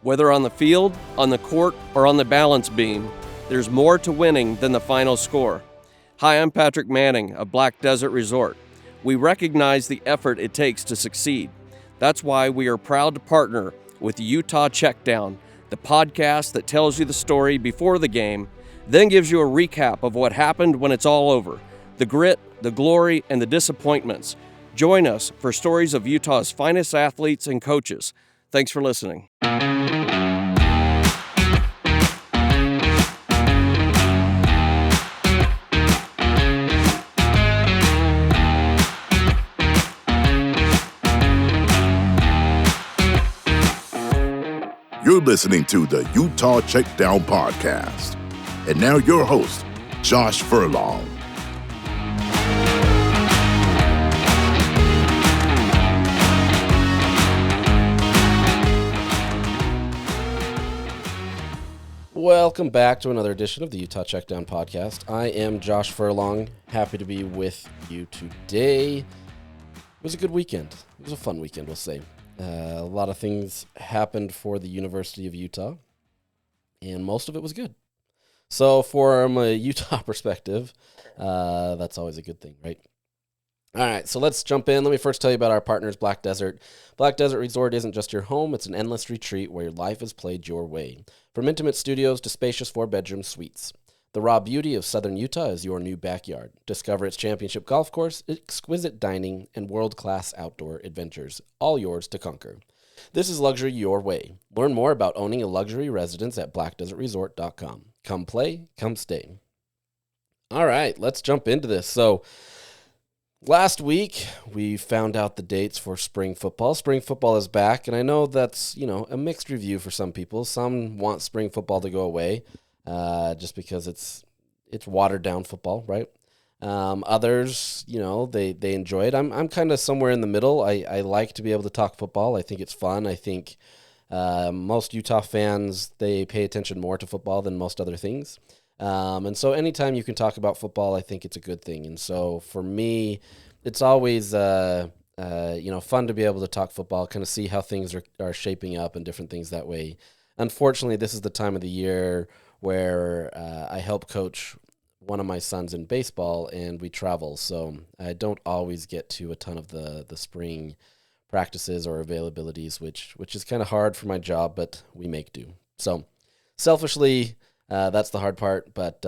Whether on the field, on the court, or on the balance beam, there's more to winning than the final score. Hi, I'm Patrick Manning of Black Desert Resort. We recognize the effort it takes to succeed. That's why we are proud to partner with Utah Checkdown, the podcast that tells you the story before the game, then gives you a recap of what happened when it's all over, the grit, the glory, and the disappointments. Join us for stories of Utah's finest athletes and coaches. Thanks for listening. You're listening to the Utah Checkdown Podcast. And now your host, Josh Furlong. Welcome back to another edition of the Utah Checkdown Podcast. I am Josh Furlong. Happy to be with you today. It was a good weekend. It was a fun weekend, we'll say. A lot of things happened for the University of Utah, and most of it was good. So from a Utah perspective, that's always a good thing, right? All right, so let's jump in. Let me first tell you about our partners, Black Desert. Black Desert Resort isn't just your home. It's an endless retreat where your life is played your way. From intimate studios to spacious four-bedroom suites. The raw beauty of southern Utah is your new backyard. Discover its championship golf course, exquisite dining, and world-class outdoor adventures, all yours to conquer. This is luxury your way. Learn more about owning a luxury residence at blackdesertresort.com. Come play, come stay. All right, let's jump into this. So, last week, we found out the dates for spring football. Spring football is back, and I know that's, a mixed review for some people. Some want spring football to go away. Just because it's watered down football, right? Others, they enjoy it. I'm kind of somewhere in the middle. I like to be able to talk football. I think it's fun. I think most Utah fans, they pay attention more to football than most other things. And so anytime you can talk about football, I think it's a good thing. And so for me, it's always fun to be able to talk football, kind of see how things are shaping up and different things that way. Unfortunately, this is the time of the year where I help coach one of my sons in baseball, and we travel. So I don't always get to a ton of the spring practices or availabilities, which is kind of hard for my job, but we make do. So selfishly, that's the hard part. But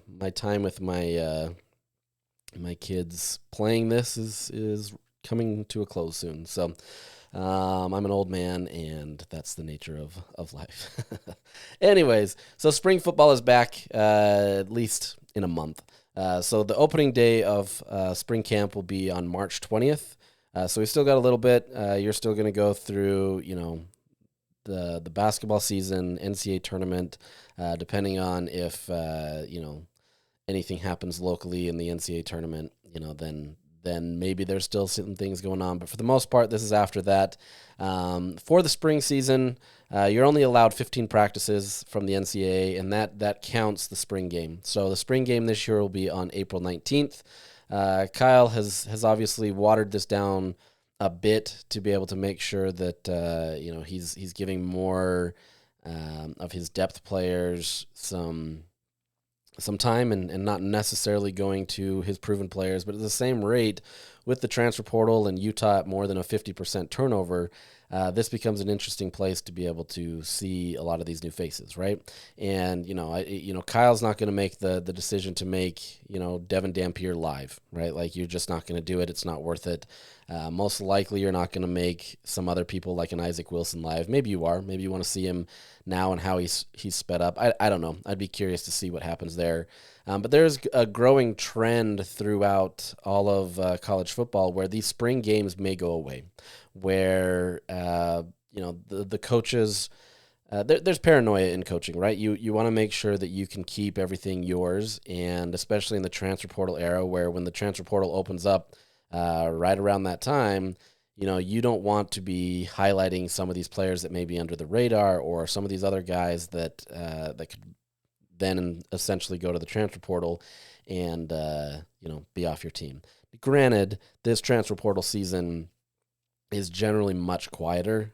my time with my kids playing this is coming to a close soon. So I'm an old man, and that's the nature of life. Anyways, so spring football is back, at least in a month. So the opening day of spring camp will be on March 20th. So we still got a little bit. You're still going to go through, the basketball season, NCAA tournament, depending on if, anything happens locally in the NCAA tournament, then maybe there's still some things going on. But for the most part, this is after that. For the spring season, you're only allowed 15 practices from the NCAA, and that counts the spring game. So the spring game this year will be on April 19th. Kyle has obviously watered this down a bit to be able to make sure that he's giving more of his depth players some time and not necessarily going to his proven players, but at the same rate with the transfer portal and Utah at more than a 50% turnover, this becomes an interesting place to be able to see a lot of these new faces, right? And, Kyle's not going to make the decision to make, Devin Dampier live, right? Like, you're just not going to do it. It's not worth it. Most likely you're not going to make some other people like an Isaac Wilson live. Maybe you are. Maybe you want to see him now and how he's sped up. I don't know. I'd be curious to see what happens there. But there's a growing trend throughout all of college football where these spring games may go away, where the coaches there's paranoia in coaching, right? You want to make sure that you can keep everything yours, and especially in the transfer portal era, where when the transfer portal opens up right around that time, you don't want to be highlighting some of these players that may be under the radar, or some of these other guys that could then essentially go to the transfer portal and be off your team. Granted, this transfer portal season is generally much quieter.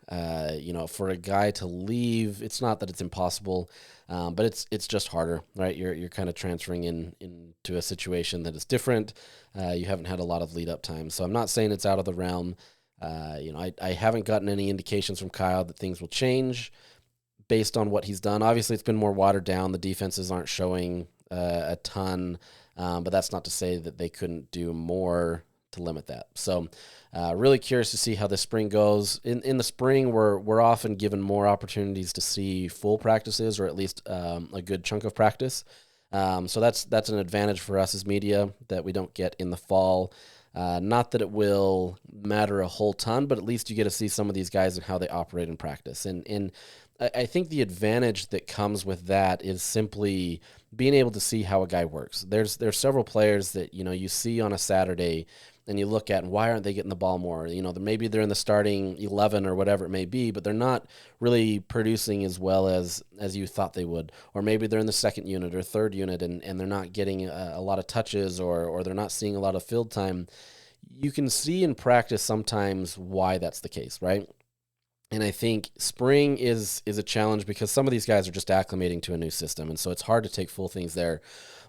For a guy to leave, it's not that it's impossible, but it's just harder, right? You're kind of transferring into a situation that is different. You haven't had a lot of lead up time, so I'm not saying it's out of the realm. I haven't gotten any indications from Kyle that things will change based on what he's done. Obviously, it's been more watered down. The defenses aren't showing a ton, but that's not to say that they couldn't do more to limit that. So really curious to see how this spring goes. In the spring, we're often given more opportunities to see full practices, or at least a good chunk of practice. So that's an advantage for us as media that we don't get in the fall. Not that it will matter a whole ton, but at least you get to see some of these guys and how they operate in practice. And I think the advantage that comes with that is simply being able to see how a guy works. There's several players that, you see on a Saturday and you look at, and why aren't they getting the ball more? Maybe they're in the starting 11 or whatever it may be, but they're not really producing as well as you thought they would. Or maybe they're in the second unit or third unit and they're not getting a lot of touches, or they're not seeing a lot of field time. You can see in practice sometimes why that's the case, right? And I think spring is a challenge because some of these guys are just acclimating to a new system, and so it's hard to take full things there.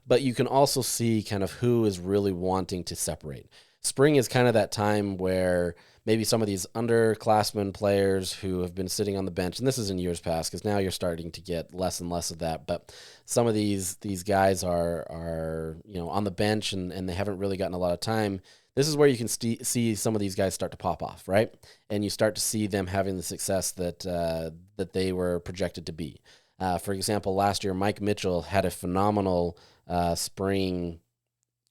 But you can also see kind of who is really wanting to separate. Spring is kind of that time where maybe some of these underclassmen players who have been sitting on the bench, and this is in years past because now you're starting to get less and less of that, but some of these guys are on the bench and they haven't really gotten a lot of time. This is where you can see some of these guys start to pop off, right? And you start to see them having the success that they were projected to be. For example, last year, Mike Mitchell had a phenomenal spring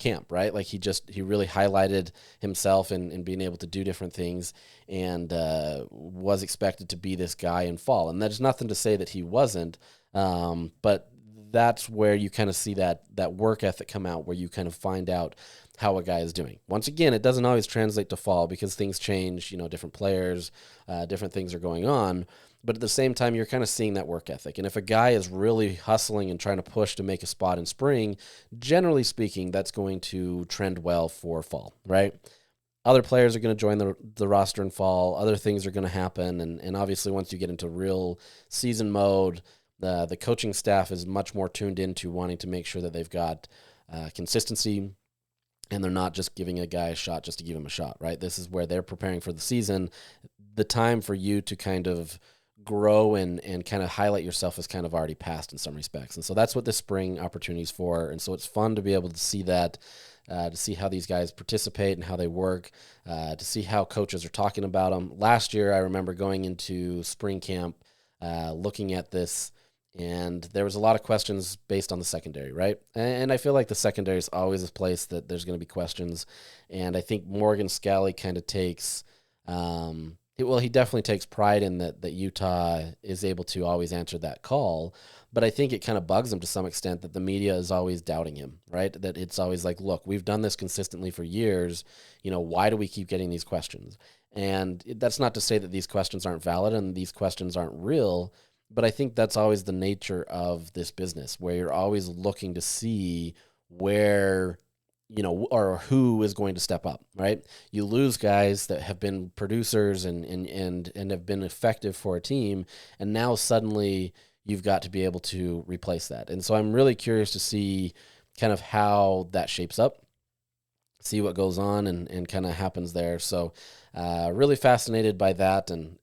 camp, right? Like he really highlighted himself in being able to do different things, and was expected to be this guy in fall. And there's nothing to say that he wasn't, but that's where you kind of see that work ethic come out, where you kind of find out how a guy is doing. Once again, it doesn't always translate to fall because things change, different players, different things are going on. But at the same time, you're kind of seeing that work ethic. And if a guy is really hustling and trying to push to make a spot in spring, generally speaking, that's going to trend well for fall, right? Other players are going to join the roster in fall. Other things are going to happen. And obviously, once you get into real season mode, the coaching staff is much more tuned into wanting to make sure that they've got consistency, and they're not just giving a guy a shot just to give him a shot, right? This is where they're preparing for the season. The time for you to kind of grow and kind of highlight yourself is kind of already passed in some respects. And so that's what this spring opportunity is for. And so it's fun to be able to see that, to see how these guys participate and how they work, to see how coaches are talking about them. Last year, I remember going into spring camp, looking at this, and there was a lot of questions based on the secondary, right? And I feel like the secondary is always a place that there's going to be questions. And I think Morgan Scally kind of takes, he definitely takes pride in that Utah is able to always answer that call. But I think it kind of bugs him to some extent that the media is always doubting him, right? That it's always like, look, we've done this consistently for years. Why do we keep getting these questions? And that's not to say that these questions aren't valid and these questions aren't real. But I think that's always the nature of this business, where you're always looking to see where, or who is going to step up, right? You lose guys that have been producers and have been effective for a team, and now suddenly you've got to be able to replace that. And so I'm really curious to see kind of how that shapes up, see what goes on and kind of happens there. So really fascinated by that, and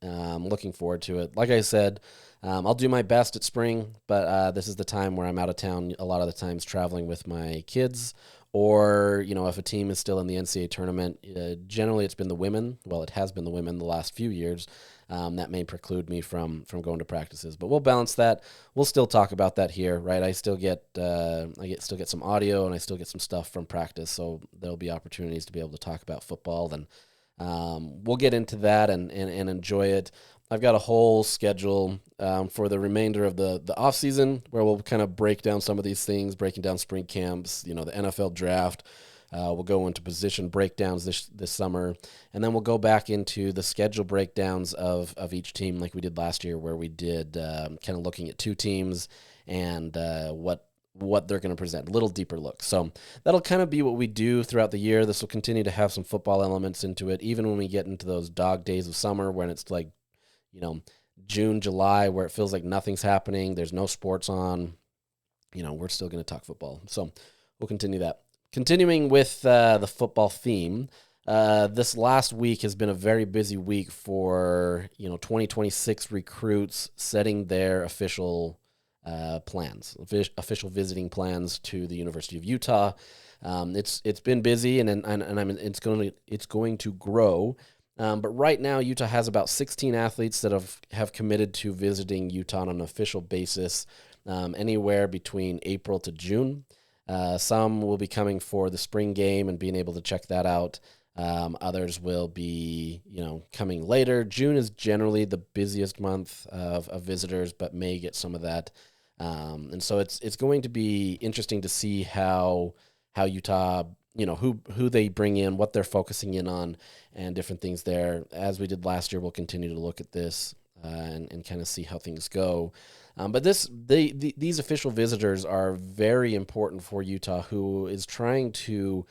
looking forward to it. Like I said, I'll do my best at spring, but this is the time where I'm out of town a lot of the times traveling with my kids, or, if a team is still in the NCAA tournament. Generally it's been the women. Well, it has been the women the last few years. That may preclude me from going to practices, but we'll balance that. We'll still talk about that here, right? I still get some audio, and I still get some stuff from practice, so there'll be opportunities to be able to talk about football. And we'll get into that and enjoy it. I've got a whole schedule for the remainder of the offseason where we'll kind of break down some of these things, breaking down spring camps, the NFL draft. We'll go into position breakdowns this summer, and then we'll go back into the schedule breakdowns of each team like we did last year, where we did kind of looking at two teams and what what they're going to present, a little deeper look. So that'll kind of be what we do throughout the year. This will continue to have some football elements into it, even when we get into those dog days of summer when it's like, June, July, where it feels like nothing's happening. There's no sports on. We're still going to talk football. So we'll continue that. Continuing with the football theme, this last week has been a very busy week for 2026 recruits setting their official plans, official visiting plans to the University of Utah. It's been busy, and it's going to grow. But right now, Utah has about 16 athletes that have committed to visiting Utah on an official basis, anywhere between April to June. Some will be coming for the spring game and being able to check that out. Others will be, coming later. June is generally the busiest month of visitors, but may get some of that. And so it's going to be interesting to see how Utah, who they bring in, what they're focusing in on, and different things there. As we did last year, we'll continue to look at this and kind of see how things go. But these official visitors are very important for Utah, who is trying to,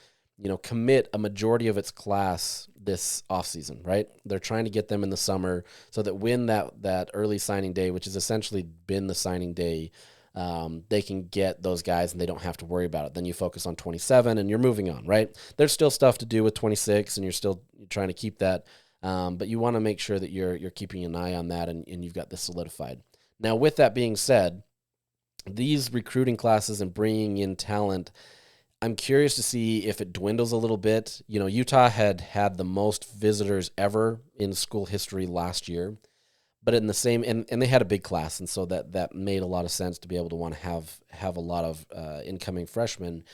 commit a majority of its class this offseason, right? They're trying to get them in the summer so that when that early signing day, which has essentially been the signing day, they can get those guys and they don't have to worry about it. Then you focus on 27 and you're moving on, right? There's still stuff to do with 26 and you're still trying to keep that. But you want to make sure that you're keeping an eye on that and you've got this solidified. Now, with that being said, these recruiting classes and bringing in talent, I'm curious to see if it dwindles a little bit. Utah had the most visitors ever in school history last year, but in the same, and they had a big class, and so that made a lot of sense to be able to want to have a lot of incoming freshmen.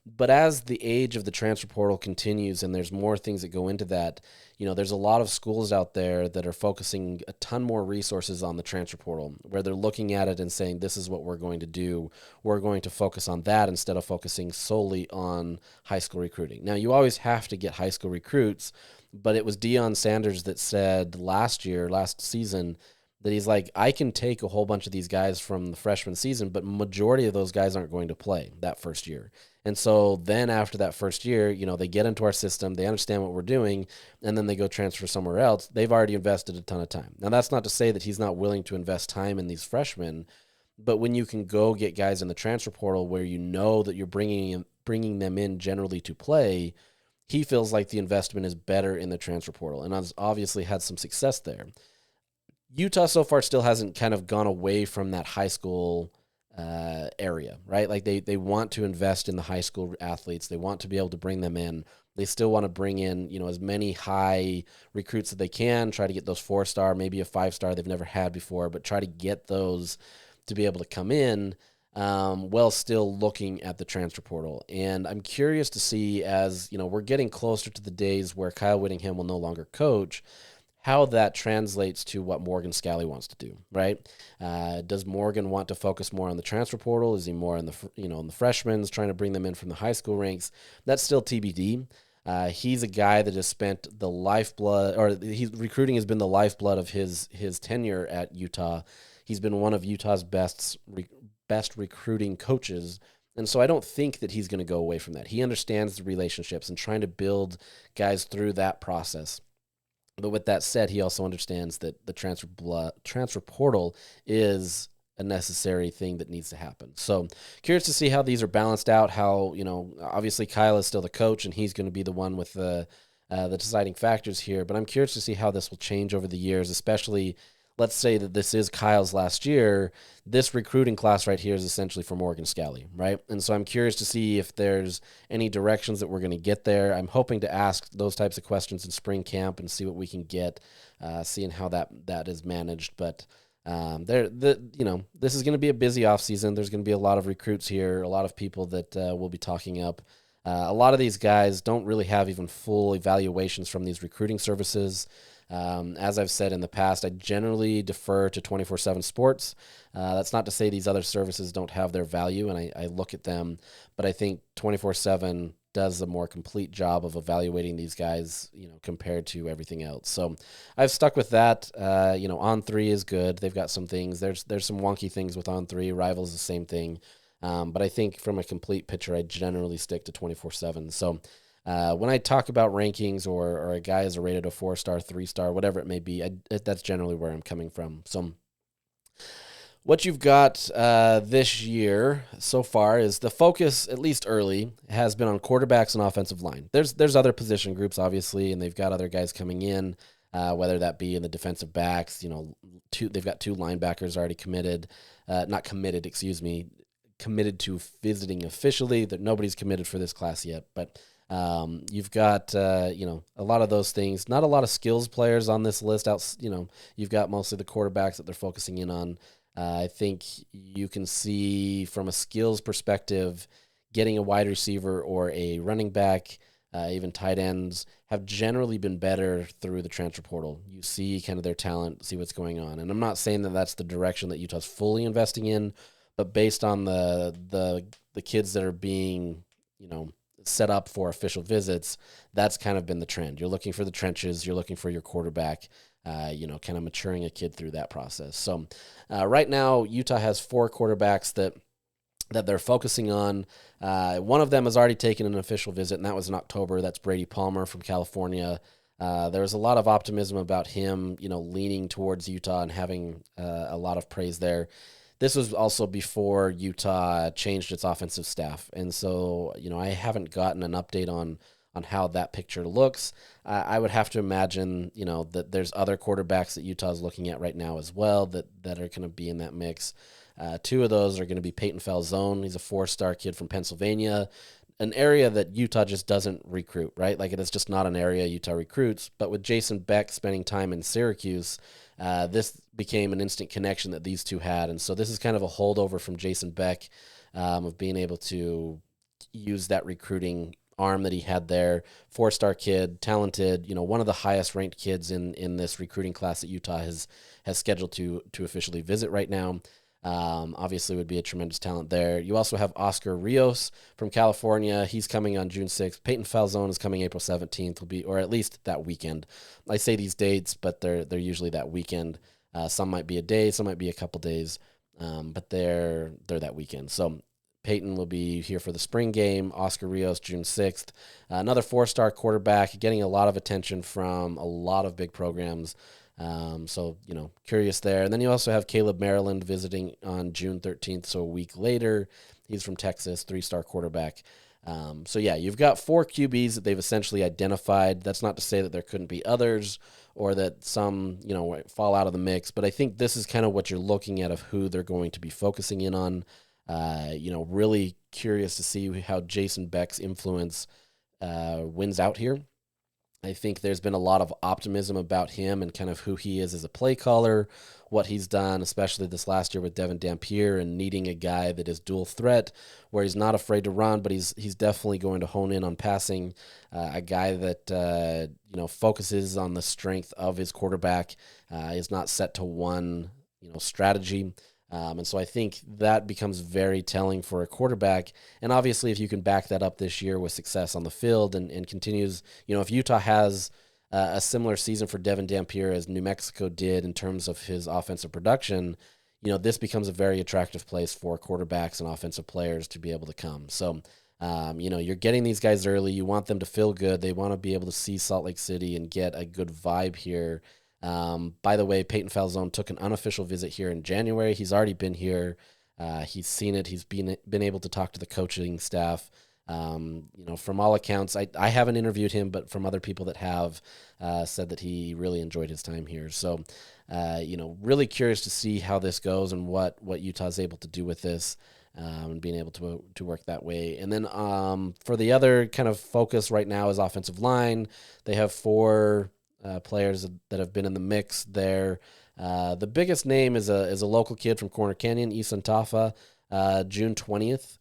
But as the age of the transfer portal continues and there's more things that go into that, there's a lot of schools out there that are focusing a ton more resources on the transfer portal, where they're looking at it and saying, this is what we're going to do. We're going to focus on that instead of focusing solely on high school recruiting. Now, you always have to get high school recruits, but it was Deion Sanders that said last season, that he's like, I can take a whole bunch of these guys from the freshman season, but majority of those guys aren't going to play that first year. And so then after that first year, they get into our system, they understand what we're doing, and then they go transfer somewhere else. They've already invested a ton of time. Now, that's not to say that he's not willing to invest time in these freshmen, but when you can go get guys in the transfer portal where that you're bringing them in generally to play, he feels like the investment is better in the transfer portal, and has obviously had some success there. Utah so far still hasn't kind of gone away from that high school area, right? Like they want to invest in the high school athletes. They want to be able to bring them in. They still want to bring in, as many high recruits that they can, try to get those 4-star, maybe a 5-star they've never had before, but try to get those to be able to come in while still looking at the transfer portal. And I'm curious to see, as, we're getting closer to the days where Kyle Whittingham will no longer coach, how that translates to what Morgan Scalley wants to do, right? Does Morgan want to focus more on the transfer portal? Is he more on the, on the freshmen, trying to bring them in from the high school ranks? That's still TBD. He's a guy that has spent the lifeblood, or recruiting has been the lifeblood of his tenure at Utah. He's been one of Utah's best recruiting coaches. And so I don't think that he's going to go away from that. He understands the relationships and trying to build guys through that process. But with that said, he also understands that the transfer portal is a necessary thing that needs to happen. So curious to see how these are balanced out, how, obviously Kyle is still the coach and he's going to be the one with the deciding factors here. But I'm curious to see how this will change over the years, especially, let's say that this is Kyle's last year. This recruiting class right here is essentially for Morgan Scalley, right? And so I'm curious to see if there's any directions that we're going to get there. I'm hoping to ask those types of questions in spring camp and see what we can get, seeing how that is managed. But this is going to be a busy offseason. There's going to be a lot of recruits here, a lot of people that we'll be talking up. A lot of these guys don't really have even full evaluations from these recruiting services. As I've said in the past, I generally defer to 24/7 Sports. That's not to say these other services don't have their value, and I look at them, but I think 24/7 does a more complete job of evaluating these guys, compared to everything else. So I've stuck with that. On3 is good. They've got some things. There's some wonky things with On3. Rivals the same thing. But I think from a complete picture, I generally stick to 24/7. So when I talk about rankings or a guy is rated a 4-star, 3-star, whatever it may be, that's generally where I'm coming from. So what you've got this year so far is the focus, at least early, has been on quarterbacks and offensive line. There's other position groups, obviously, and they've got other guys coming in, whether that be in the defensive backs. They've got 2 linebackers already committed, not committed, excuse me, committed to visiting officially. That nobody's committed for this class yet, but you've got a lot of those things. Not a lot of skills players on this list. You've got mostly the quarterbacks that they're focusing in on. I think you can see from a skills perspective, getting a wide receiver or a running back, even tight ends, have generally been better through the transfer portal. You see kind of their talent, see what's going on. And I'm not saying that that's the direction that Utah's fully investing in, but based on the kids that are being, set up for official visits, that's kind of been the trend. You're looking for the trenches. You're looking for your quarterback, kind of maturing a kid through that process. So right now, Utah has 4 quarterbacks that they're focusing on. One of them has already taken an official visit, and that was in October. That's Brady Palmer from California. There was a lot of optimism about him, leaning towards Utah and having a lot of praise there. This was also before Utah changed its offensive staff. And so, I haven't gotten an update on how that picture looks. I would have to imagine, that there's other quarterbacks that Utah's looking at right now as well that are going to be in that mix. 2 of those are going to be Peyton Falzone. He's a 4-star kid from Pennsylvania, an area that Utah just doesn't recruit, right? Like, it is just not an area Utah recruits. But with Jason Beck spending time in Syracuse, this became an instant connection that these 2 had. And so this is kind of a holdover from Jason Beck, of being able to use that recruiting arm that he had there. 4-star kid, talented, one of the highest ranked kids in this recruiting class that Utah has scheduled to officially visit right now. Obviously would be a tremendous talent there. You also have Oscar Rios from California. He's coming on June 6th. Peyton Falzone is coming April 17th, or at least that weekend. I say these dates, but they're usually that weekend. Some might be a day, some might be a couple days, but they're that weekend. So Peyton will be here for the spring game. Oscar Rios, June 6th. Another 4-star quarterback, getting a lot of attention from a lot of big programs. So, curious there. And then you also have Caleb Maryland visiting on June 13th, so a week later. He's from Texas, 3-star quarterback. So, yeah, you've got 4 QBs that they've essentially identified. That's not to say that there couldn't be others or that some, fall out of the mix. But I think this is kind of what you're looking at of who they're going to be focusing in on. Really curious to see how Jason Beck's influence wins out here. I think there's been a lot of optimism about him and kind of who he is as a play caller, what he's done, especially this last year with Devin Dampier and needing a guy that is dual threat, where he's not afraid to run, but he's definitely going to hone in on passing. A guy that focuses on the strength of his quarterback, is not set to one strategy. And so I think that becomes very telling for a quarterback. And obviously, if you can back that up this year with success on the field and continues, if Utah has a similar season for Devin Dampier as New Mexico did in terms of his offensive production, this becomes a very attractive place for quarterbacks and offensive players to be able to come. So, you're getting these guys early. You want them to feel good. They want to be able to see Salt Lake City and get a good vibe here. By the way, Peyton Falzone took an unofficial visit here in January. He's already been here. He's seen it. He's been able to talk to the coaching staff. From all accounts, I haven't interviewed him, but from other people that have said that he really enjoyed his time here. So, really curious to see how this goes and what Utah's able to do with this, and being able to work that way. And then for the other kind of focus right now is offensive line. They have 4 players that have been in the mix there. The biggest name is a local kid from Corner Canyon, Isan Tafa, June 20th.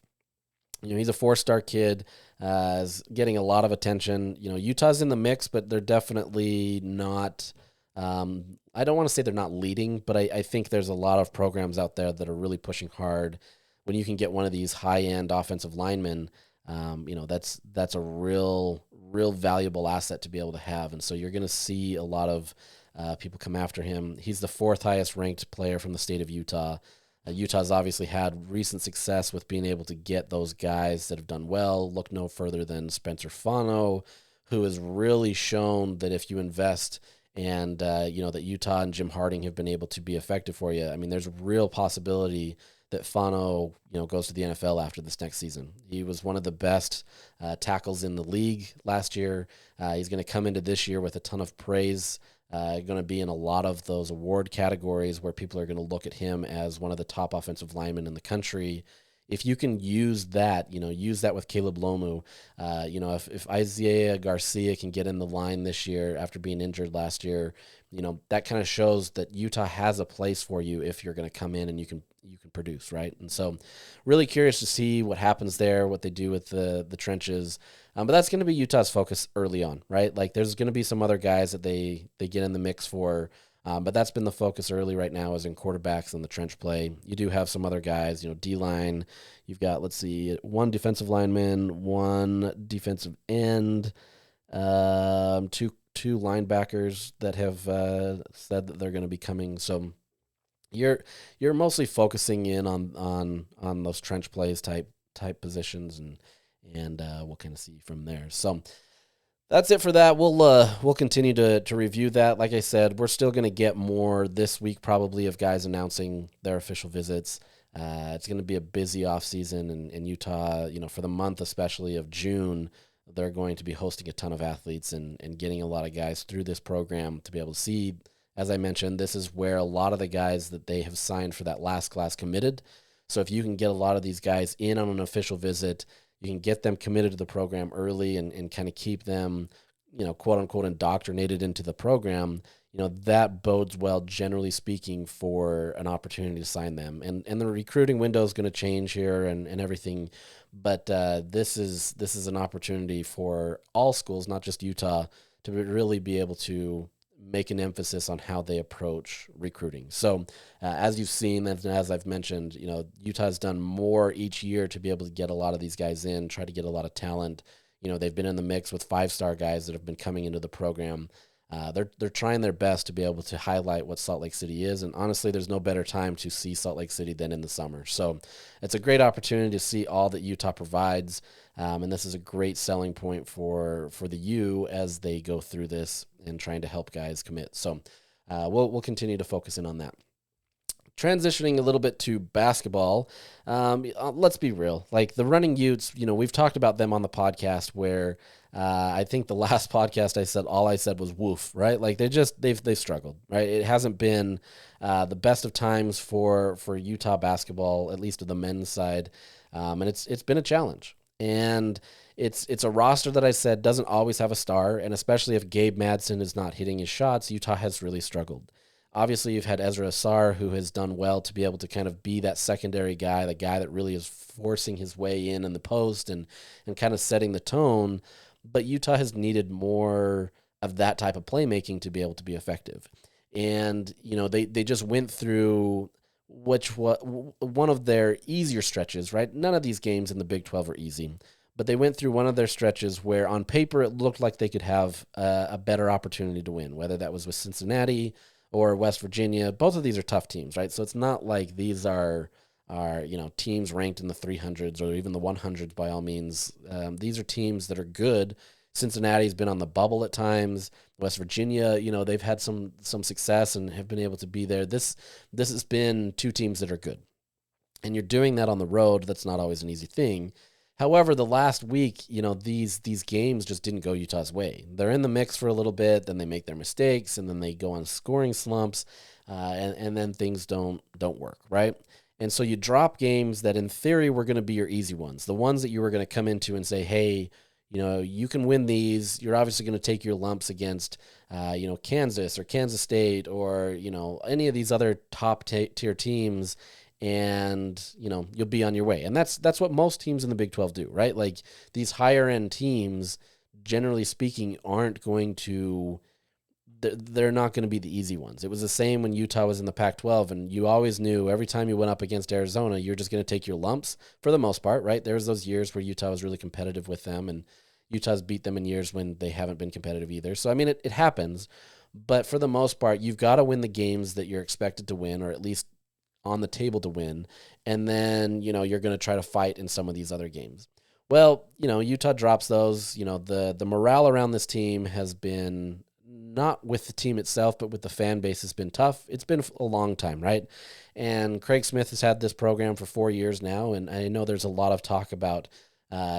He's a 4-star kid, is getting a lot of attention. Utah's in the mix, but they're definitely not. I don't want to say they're not leading, but I think there's a lot of programs out there that are really pushing hard. When you can get one of these high-end offensive linemen, that's a real valuable asset to be able to have. And so you're going to see a lot of people come after him. He's the 4th highest ranked player from the state of Utah. Utah's obviously had recent success with being able to get those guys that have done well. Look no further than Spencer Fano, who has really shown that if you invest and, that Utah and Jim Harding have been able to be effective for you. I mean, there's a real possibility that Fano, goes to the NFL after this next season. He was one of the best tackles in the league last year. He's going to come into this year with a ton of praise. Going to be in a lot of those award categories where people are going to look at him as one of the top offensive linemen in the country. If you can use that, use that with Caleb Lomu, if Isaiah Garcia can get in the line this year after being injured last year, that kind of shows that Utah has a place for you if you're going to come in and you can produce, right? And so really curious to see what happens there, what they do with the trenches. But that's going to be Utah's focus early on, right? Like there's going to be some other guys that they get in the mix for, but that's been the focus early right now is in quarterbacks and the trench play. You do have some other guys, D-line. You've got, one defensive lineman, one defensive end, two linebackers that have said that they're going to be coming. So you're mostly focusing in on those trench plays type positions, and we'll kind of see from there. So that's it for that. We'll continue to review that. Like I said, we're still going to get more this week probably of guys announcing their official visits. It's going to be a busy offseason in Utah, for the month especially of June. They're going to be hosting a ton of athletes and getting a lot of guys through this program to be able to see. As I mentioned, this is where a lot of the guys that they have signed for that last class committed. So if you can get a lot of these guys in on an official visit, you can get them committed to the program early and kind of keep them, quote unquote, indoctrinated into the program. That bodes well, generally speaking, for an opportunity to sign them. And the recruiting window is going to change here and everything. But this is an opportunity for all schools, not just Utah, to really be able to make an emphasis on how they approach recruiting. So as you've seen, and as I've mentioned, Utah's done more each year to be able to get a lot of these guys in, try to get a lot of talent. They've been in the mix with 5-star guys that have been coming into the program. They're trying their best to be able to highlight what Salt Lake City is. And honestly, there's no better time to see Salt Lake City than in the summer. So it's a great opportunity to see all that Utah provides. And this is a great selling point for the U as they go through this and trying to help guys commit. So we'll continue to focus in on that. Transitioning a little bit to basketball, let's be real. Like the Runnin Utes, we've talked about them on the podcast where I think the last podcast all I said was woof, right? Like they've struggled, right? It hasn't been the best of times for Utah basketball, at least to the men's side, and it's been a challenge. And it's a roster that I said doesn't always have a star, and especially if Gabe Madsen is not hitting his shots, Utah has really struggled. Obviously, you've had Ezra Asar, who has done well to be able to kind of be that secondary guy, the guy that really is forcing his way in the post and kind of setting the tone. But Utah has needed more of that type of playmaking to be able to be effective. And, they just went through one of their easier stretches, right? None of these games in the Big 12 are easy. But they went through one of their stretches where on paper it looked like they could have a better opportunity to win, whether that was with Cincinnati or West Virginia. Both of these are tough teams, right? So it's not like these are teams ranked in the 300s or even the 100s by all means. These are teams that are good. Cincinnati's been on the bubble at times. West Virginia, they've had some success and have been able to be there. This has been two teams that are good. And you're doing that on the road. That's not always an easy thing. However, the last week, these games just didn't go Utah's way. They're in the mix for a little bit, then they make their mistakes, and then they go on scoring slumps, and then things don't work, right? And so you drop games that in theory were going to be your easy ones, the ones that you were going to come into and say, hey, you can win these. You're obviously going to take your lumps against, Kansas or Kansas State or, any of these other top tier teams, and you'll be on your way. And that's what most teams in the Big 12 do, right? Like these higher end teams, generally speaking, aren't going to, they're not going to be the easy ones. It was the same when Utah was in the Pac-12, and you always knew every time you went up against Arizona, you're just going to take your lumps for the most part, right? There's those years where Utah was really competitive with them, and Utah's beat them in years when they haven't been competitive either. So, I mean, it happens, but for the most part, you've got to win the games that you're expected to win, or at least on the table to win, and then, you're going to try to fight in some of these other games. Well, Utah drops those. The morale around this team has been, not with the team itself, but with the fan base, has been tough. It's been a long time, right? And Craig Smith has had this program for 4 years now, and I know there's a lot of talk about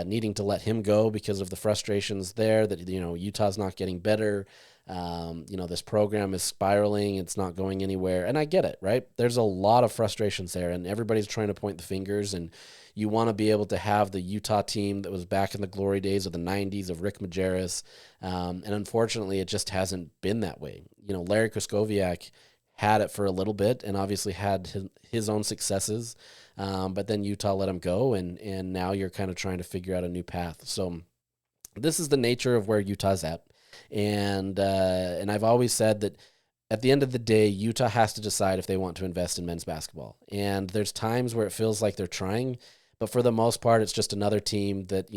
needing to let him go because of the frustrations there, that, Utah's not getting better. This program is spiraling. It's not going anywhere. And I get it, right? There's a lot of frustrations there, and everybody's trying to point the fingers, and you want to be able to have the Utah team that was back in the glory days of the 90s of Rick Majerus. And unfortunately, it just hasn't been that way. Larry Kraskowiak had it for a little bit and obviously had his own successes. But then Utah let him go, and now you're kind of trying to figure out a new path. So this is the nature of where Utah's at. And I've always said that at the end of the day, Utah has to decide if they want to invest in men's basketball. And there's times where it feels like they're trying, but for the most part, it's just another team that,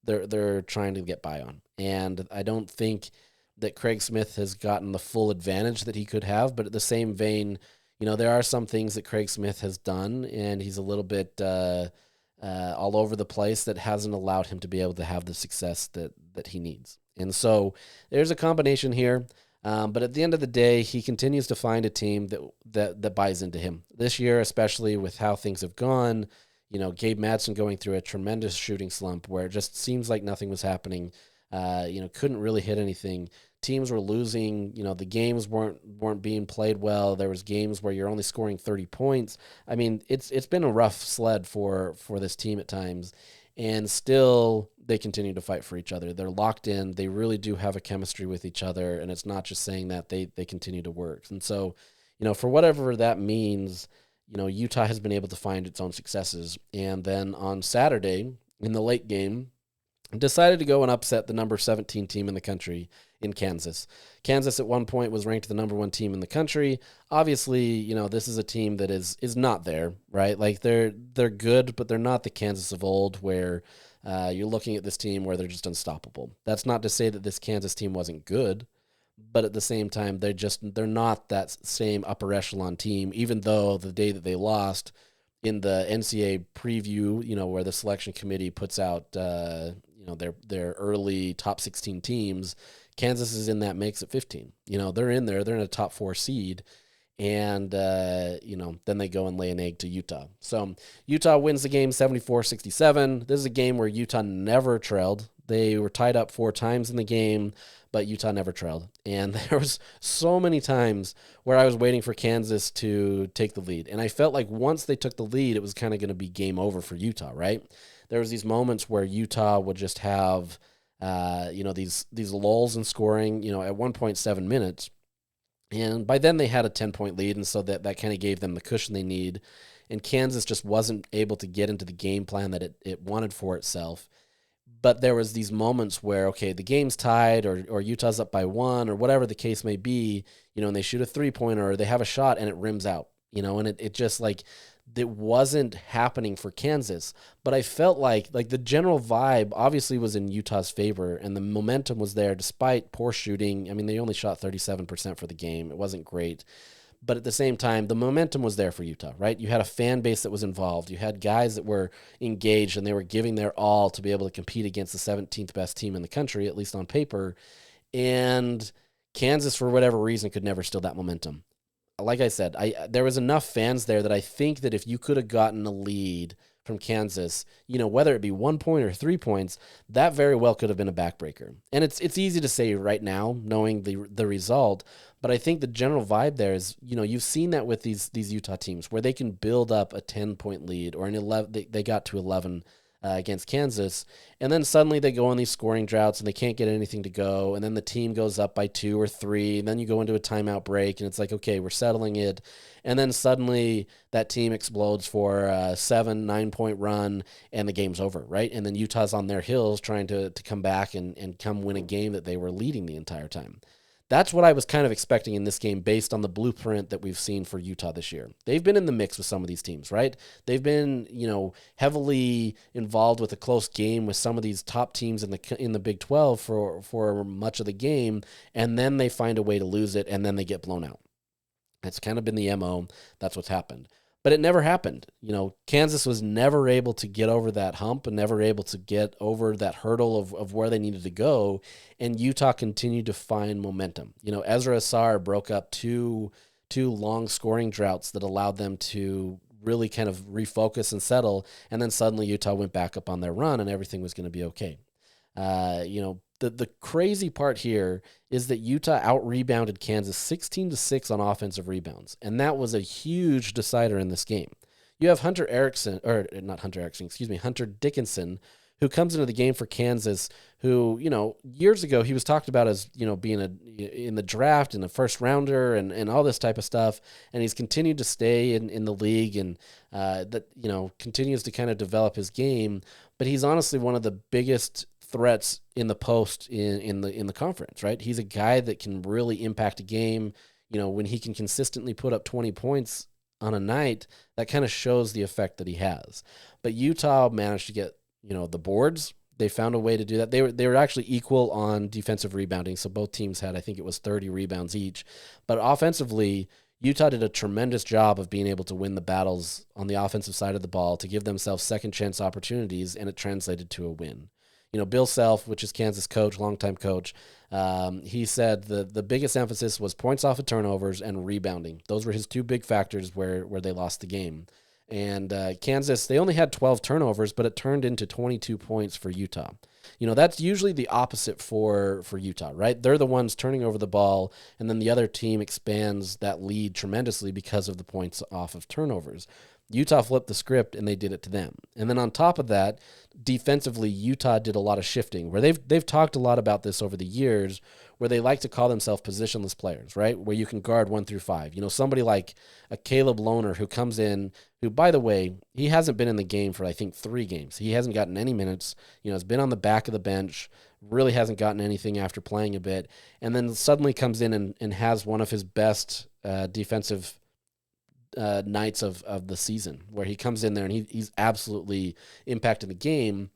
they're trying to get by on. And I don't think that Craig Smith has gotten the full advantage that he could have, but at the same vein, there are some things that Craig Smith has done, and he's a little bit all over the place, that hasn't allowed him to be able to have the success that he needs. And so there's a combination here. But at the end of the day, he continues to find a team that buys into him. This year, especially with how things have gone, Gabe Madsen going through a tremendous shooting slump where it just seems like nothing was happening. Couldn't really hit anything. Teams were losing. The games weren't being played well. There was games where you're only scoring 30 points. I mean, it's been a rough sled for this team at times, and still they continue to fight for each other. They're locked in. They really do have a chemistry with each other, and it's not just saying that. They continue to work. And so, for whatever that means, Utah has been able to find its own successes. And then on Saturday, in the late game, decided to go and upset the number 17 team in the country in Kansas. Kansas at one point was ranked the number 1 team in the country. Obviously, this is a team that is not there, right? Like they're good, but they're not the Kansas of old where you're looking at this team where they're just unstoppable. That's not to say that this Kansas team wasn't good, but at the same time, they're not that same upper echelon team, even though the day that they lost in the NCAA preview, where the selection committee puts out, their early top 16 teams, Kansas is in that mix at 15. They're in there. They're in a top 4 seed. And, then they go and lay an egg to Utah. So Utah wins the game 74-67. This is a game where Utah never trailed. They were tied up 4 times in the game, but Utah never trailed. And there was so many times where I was waiting for Kansas to take the lead. And I felt like once they took the lead, it was kind of going to be game over for Utah, right? There was these moments where Utah would just have, these lulls in scoring, at 1.7 minutes. And by then they had a 10-point lead, and so that kind of gave them the cushion they need. And Kansas just wasn't able to get into the game plan that it wanted for itself. But there was these moments where, okay, the game's tied or Utah's up by 1 or whatever the case may be, and they shoot a 3-pointer or they have a shot and it rims out, and it just like it wasn't happening for Kansas. But I felt like the general vibe obviously was in Utah's favor, and the momentum was there despite poor shooting. I mean, they only shot 37% for the game. It wasn't great. But at the same time, the momentum was there for Utah, right? You had a fan base that was involved. You had guys that were engaged, and they were giving their all to be able to compete against the 17th best team in the country, at least on paper. And Kansas, for whatever reason, could never steal that momentum. Like I said, there was enough fans there that I think that if you could have gotten a lead from Kansas, whether it be 1 point or 3 points, that very well could have been a backbreaker. And it's easy to say right now, knowing the result, but I think the general vibe there is, you've seen that with these Utah teams where they can build up a 10-point lead or an 11. They got to 11 against Kansas, and then suddenly they go on these scoring droughts and they can't get anything to go, and then the team goes up by 2 or 3, and then you go into a timeout break, and it's like, okay, we're settling it, and then suddenly that team explodes for a 7-9 point run, and the game's over, right? And then Utah's on their heels trying to come back and come win a game that they were leading the entire time. That's what I was kind of expecting in this game based on the blueprint that we've seen for Utah this year. They've been in the mix with some of these teams, right? They've been, heavily involved with a close game with some of these top teams in the Big 12 for much of the game, and then they find a way to lose it, and then they get blown out. It's kind of been the MO. That's what's happened. But it never happened. Kansas was never able to get over that hump and never able to get over that hurdle of where they needed to go. And Utah continued to find momentum. Ezra Asar broke up two long scoring droughts that allowed them to really kind of refocus and settle. And then suddenly Utah went back up on their run and everything was going to be okay. The crazy part here is that Utah out-rebounded Kansas 16-6 on offensive rebounds, and that was a huge decider in this game. You have Hunter Dickinson, who comes into the game for Kansas, who, years ago he was talked about as, being in the draft and a first rounder and all this type of stuff, and he's continued to stay in the league and continues to kind of develop his game, but he's honestly one of the biggest threats in the post in the conference, right? He's a guy that can really impact a game. When he can consistently put up 20 points on a night, that kind of shows the effect that he has. But Utah managed to get, the boards. They found a way to do that. They were actually equal on defensive rebounding, so both teams had, I think it was 30 rebounds each. But offensively, Utah did a tremendous job of being able to win the battles on the offensive side of the ball to give themselves second chance opportunities, and it translated to a win. Bill Self, which is Kansas coach, longtime coach, he said the biggest emphasis was points off of turnovers and rebounding. Those were his two big factors where they lost the game. And Kansas, they only had 12 turnovers, but it turned into 22 points for Utah. That's usually the opposite for Utah, right? They're the ones turning over the ball, and then the other team expands that lead tremendously because of the points off of turnovers. Utah flipped the script, and they did it to them. And then on top of that, defensively, Utah did a lot of shifting, where they've talked a lot about this over the years, where they like to call themselves positionless players, right? Where you can guard 1 through 5. Somebody like a Caleb Lohner who comes in, who, by the way, he hasn't been in the game for, I think, 3 games. He hasn't gotten any minutes. Has been on the back of the bench, really hasn't gotten anything after playing a bit, and then suddenly comes in and has one of his best defensive nights of the season, where he comes in there and he's absolutely impacted the game.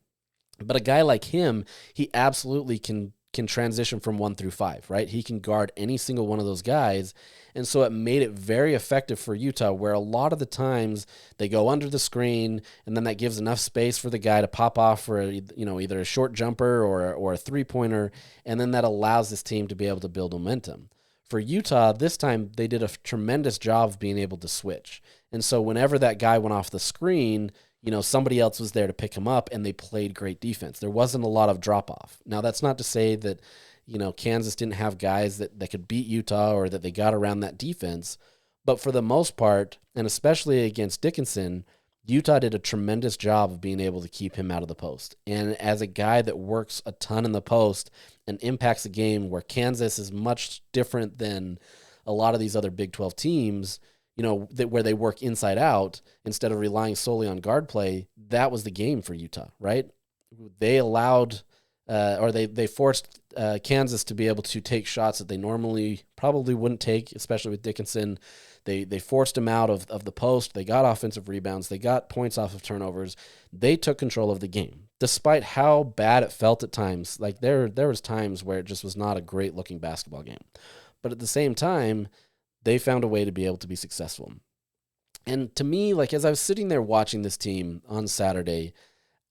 But a guy like him, he absolutely can transition from 1 through 5, right? He can guard any single one of those guys. And so it made it very effective for Utah, where a lot of the times they go under the screen, and then that gives enough space for the guy to pop off for either a short jumper or a 3-pointer, and then that allows this team to be able to build momentum. For Utah, this time they did a tremendous job of being able to switch. And so whenever that guy went off the screen, somebody else was there to pick him up, and they played great defense. There wasn't a lot of drop-off. Now, that's not to say that, Kansas didn't have guys that could beat Utah or that they got around that defense. But for the most part, and especially against Dickinson, Utah did a tremendous job of being able to keep him out of the post. And as a guy that works a ton in the post and impacts the game, where Kansas is much different than a lot of these other Big 12 teams, where they work inside out instead of relying solely on guard play, that was the game for Utah, right? They allowed they forced Kansas to be able to take shots that they normally probably wouldn't take, especially with Dickinson. They forced him out of the post. They got offensive rebounds. They got points off of turnovers. They took control of the game, despite how bad it felt at times. Like there was times where it just was not a great looking basketball game. But at the same time, they found a way to be able to be successful. And to me, like as I was sitting there watching this team on Saturday,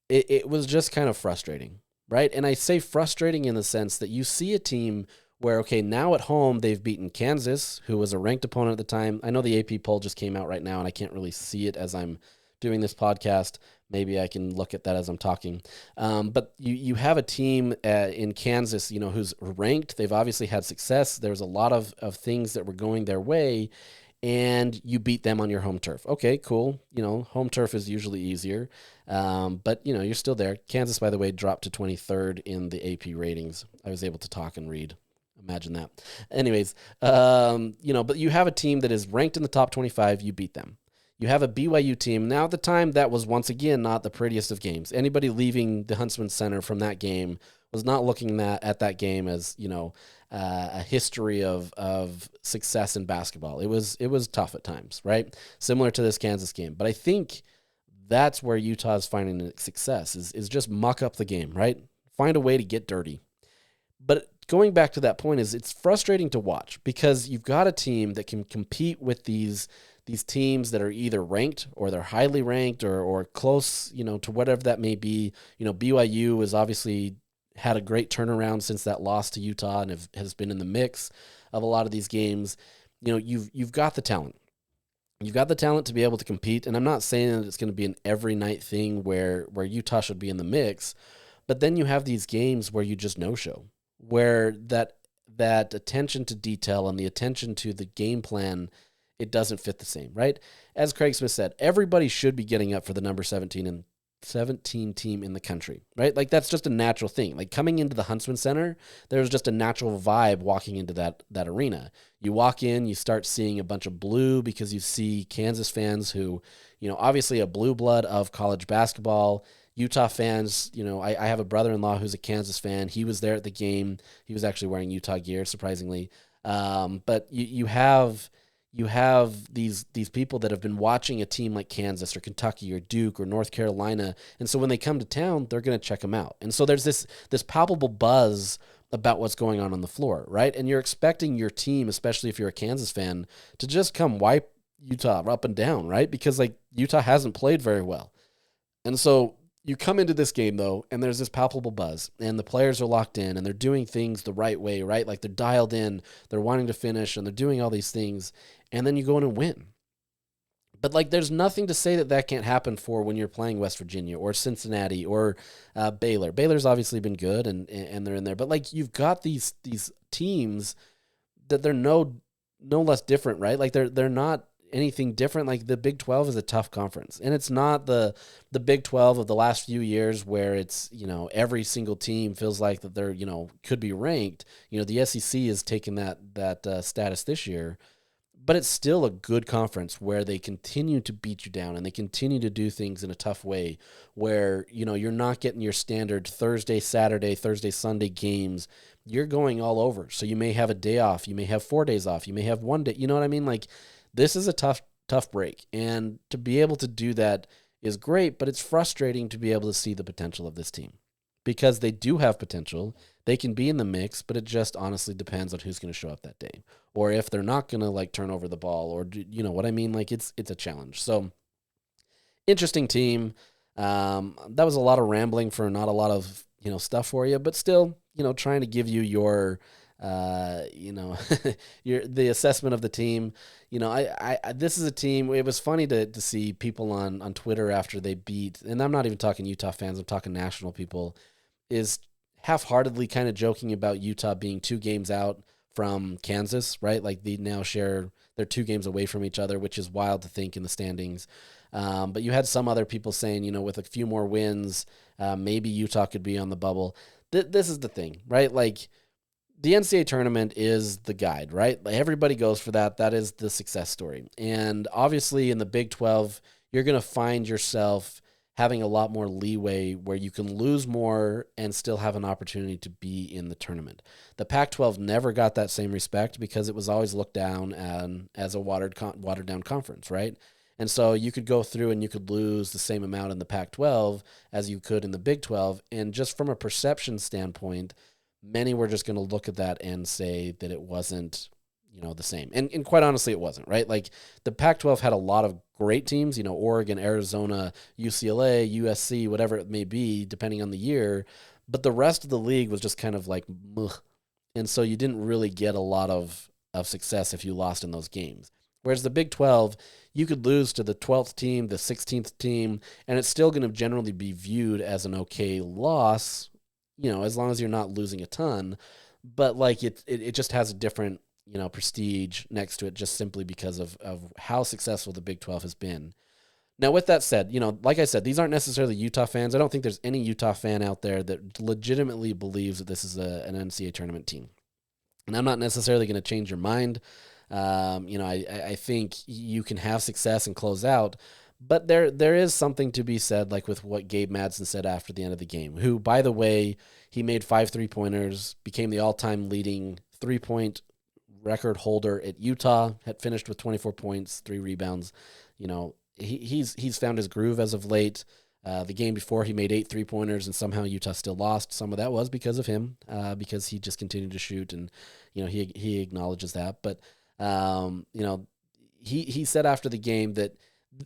it was just kind of frustrating, right? And I say frustrating in the sense that you see a team where, okay, now at home, they've beaten Kansas, who was a ranked opponent at the time. I know the AP poll just came out right now, and I can't really see it as I'm doing this podcast. Maybe I can look at that as I'm talking. But you have a team in Kansas, who's ranked. They've obviously had success. There's a lot of things that were going their way, and you beat them on your home turf. Okay, cool. Home turf is usually easier. But, you're still there. Kansas, by the way, dropped to 23rd in the AP ratings. I was able to talk and read. Imagine that. Anyways, but you have a team that is ranked in the top 25. You beat them. You have a BYU team. Now, at the time, that was once again not the prettiest of games. Anybody leaving the Huntsman Center from that game was not looking at that game as, a history of success in basketball. It was tough at times, right? Similar to this Kansas game. But I think that's where Utah is finding success, is just muck up the game, right? Find a way to get dirty. But going back to that point, it's frustrating to watch because you've got a team that can compete with these these teams that are either ranked or they're highly ranked or close, to whatever that may be. BYU has obviously had a great turnaround since that loss to Utah and has been in the mix of a lot of these games. You've got the talent. You've got the talent to be able to compete, and I'm not saying that it's going to be an every night thing where Utah should be in the mix, but then you have these games where you just no-show, where that attention to detail and the attention to the game plan, it doesn't fit the same, right? As Craig Smith said, everybody should be getting up for the number 17 team in the country, right? Like, that's just a natural thing. Like, coming into the Huntsman Center, there's just a natural vibe walking into that arena. You walk in, you start seeing a bunch of blue because you see Kansas fans who, obviously a blue blood of college basketball. Utah fans, I have a brother-in-law who's a Kansas fan. He was there at the game. He was actually wearing Utah gear, surprisingly. But you have these people that have been watching a team like Kansas or Kentucky or Duke or North Carolina, and so when they come to town, they're going to check them out. And so there's this palpable buzz about what's going on the floor, right? And you're expecting your team, especially if you're a Kansas fan, to just come wipe Utah up and down, right? Because Utah hasn't played very well. And so you come into this game, though, and there's this palpable buzz, and the players are locked in, and they're doing things the right way, right? Like, they're dialed in, they're wanting to finish, and they're doing all these things, and then you go in and win. But, there's nothing to say that can't happen for when you're playing West Virginia or Cincinnati or Baylor. Baylor's obviously been good, and they're in there. But, you've got these teams that they're no less different, right? They're not anything different. Like, the Big 12 is a tough conference, and it's not the Big 12 of the last few years where it's, every single team feels like that they're, could be ranked. The SEC has taken that status this year, but it's still a good conference where they continue to beat you down and they continue to do things in a tough way where, you're not getting your standard Thursday, Saturday, Thursday, Sunday games. You're going all over. So you may have a day off. You may have 4 days off. You may have 1 day. You know what I mean? This is a tough break. And to be able to do that is great, but it's frustrating to be able to see the potential of this team because they do have potential. They can be in the mix, but it just honestly depends on who's going to show up that day or if they're not going to turn over the ball or you know what I mean? It's a challenge. So interesting team. That was a lot of rambling for not a lot of, stuff for you, but still, trying to give you your, the assessment of the team. This is a team. It was funny to see people on Twitter after they beat, and I'm not even talking Utah fans, I'm talking national people, is half-heartedly kind of joking about Utah being 2 games out from Kansas, right? They now they're 2 games away from each other, which is wild to think in the standings. But you had some other people saying, with a few more wins, maybe Utah could be on the bubble. This is the thing, right? The NCAA tournament is the guide, right? Everybody goes for that. That is the success story. And obviously in the Big 12, you're going to find yourself having a lot more leeway where you can lose more and still have an opportunity to be in the tournament. The Pac-12 never got that same respect because it was always looked down as a watered down conference, right? And so you could go through and you could lose the same amount in the Pac-12 as you could in the Big 12. And just from a perception standpoint, many were just going to look at that and say that it wasn't, the same. And quite honestly, it wasn't, right? The Pac-12 had a lot of great teams, Oregon, Arizona, UCLA, USC, whatever it may be, depending on the year. But the rest of the league was just kind of mugh. And so you didn't really get a lot of success if you lost in those games. Whereas the Big 12, you could lose to the 12th team, the 16th team, and it's still going to generally be viewed as an okay loss, as long as you're not losing a ton. But it just has a different, prestige next to it just simply because of how successful the Big 12 has been. Now, with that said, like I said, these aren't necessarily Utah fans. I don't think there's any Utah fan out there that legitimately believes that this is an NCAA tournament team. And I'm not necessarily going to change your mind. I think you can have success and close out, but there is something to be said, with what Gabe Madsen said after the end of the game, who, by the way, he made 5 3-pointers, became the all-time leading 3-point record holder at Utah, had finished with 24 points, 3 rebounds. He's found his groove as of late. The game before, he made 8 3-pointers, and somehow Utah still lost. Some of that was because of him, because he just continued to shoot, and he acknowledges that. But he said after the game that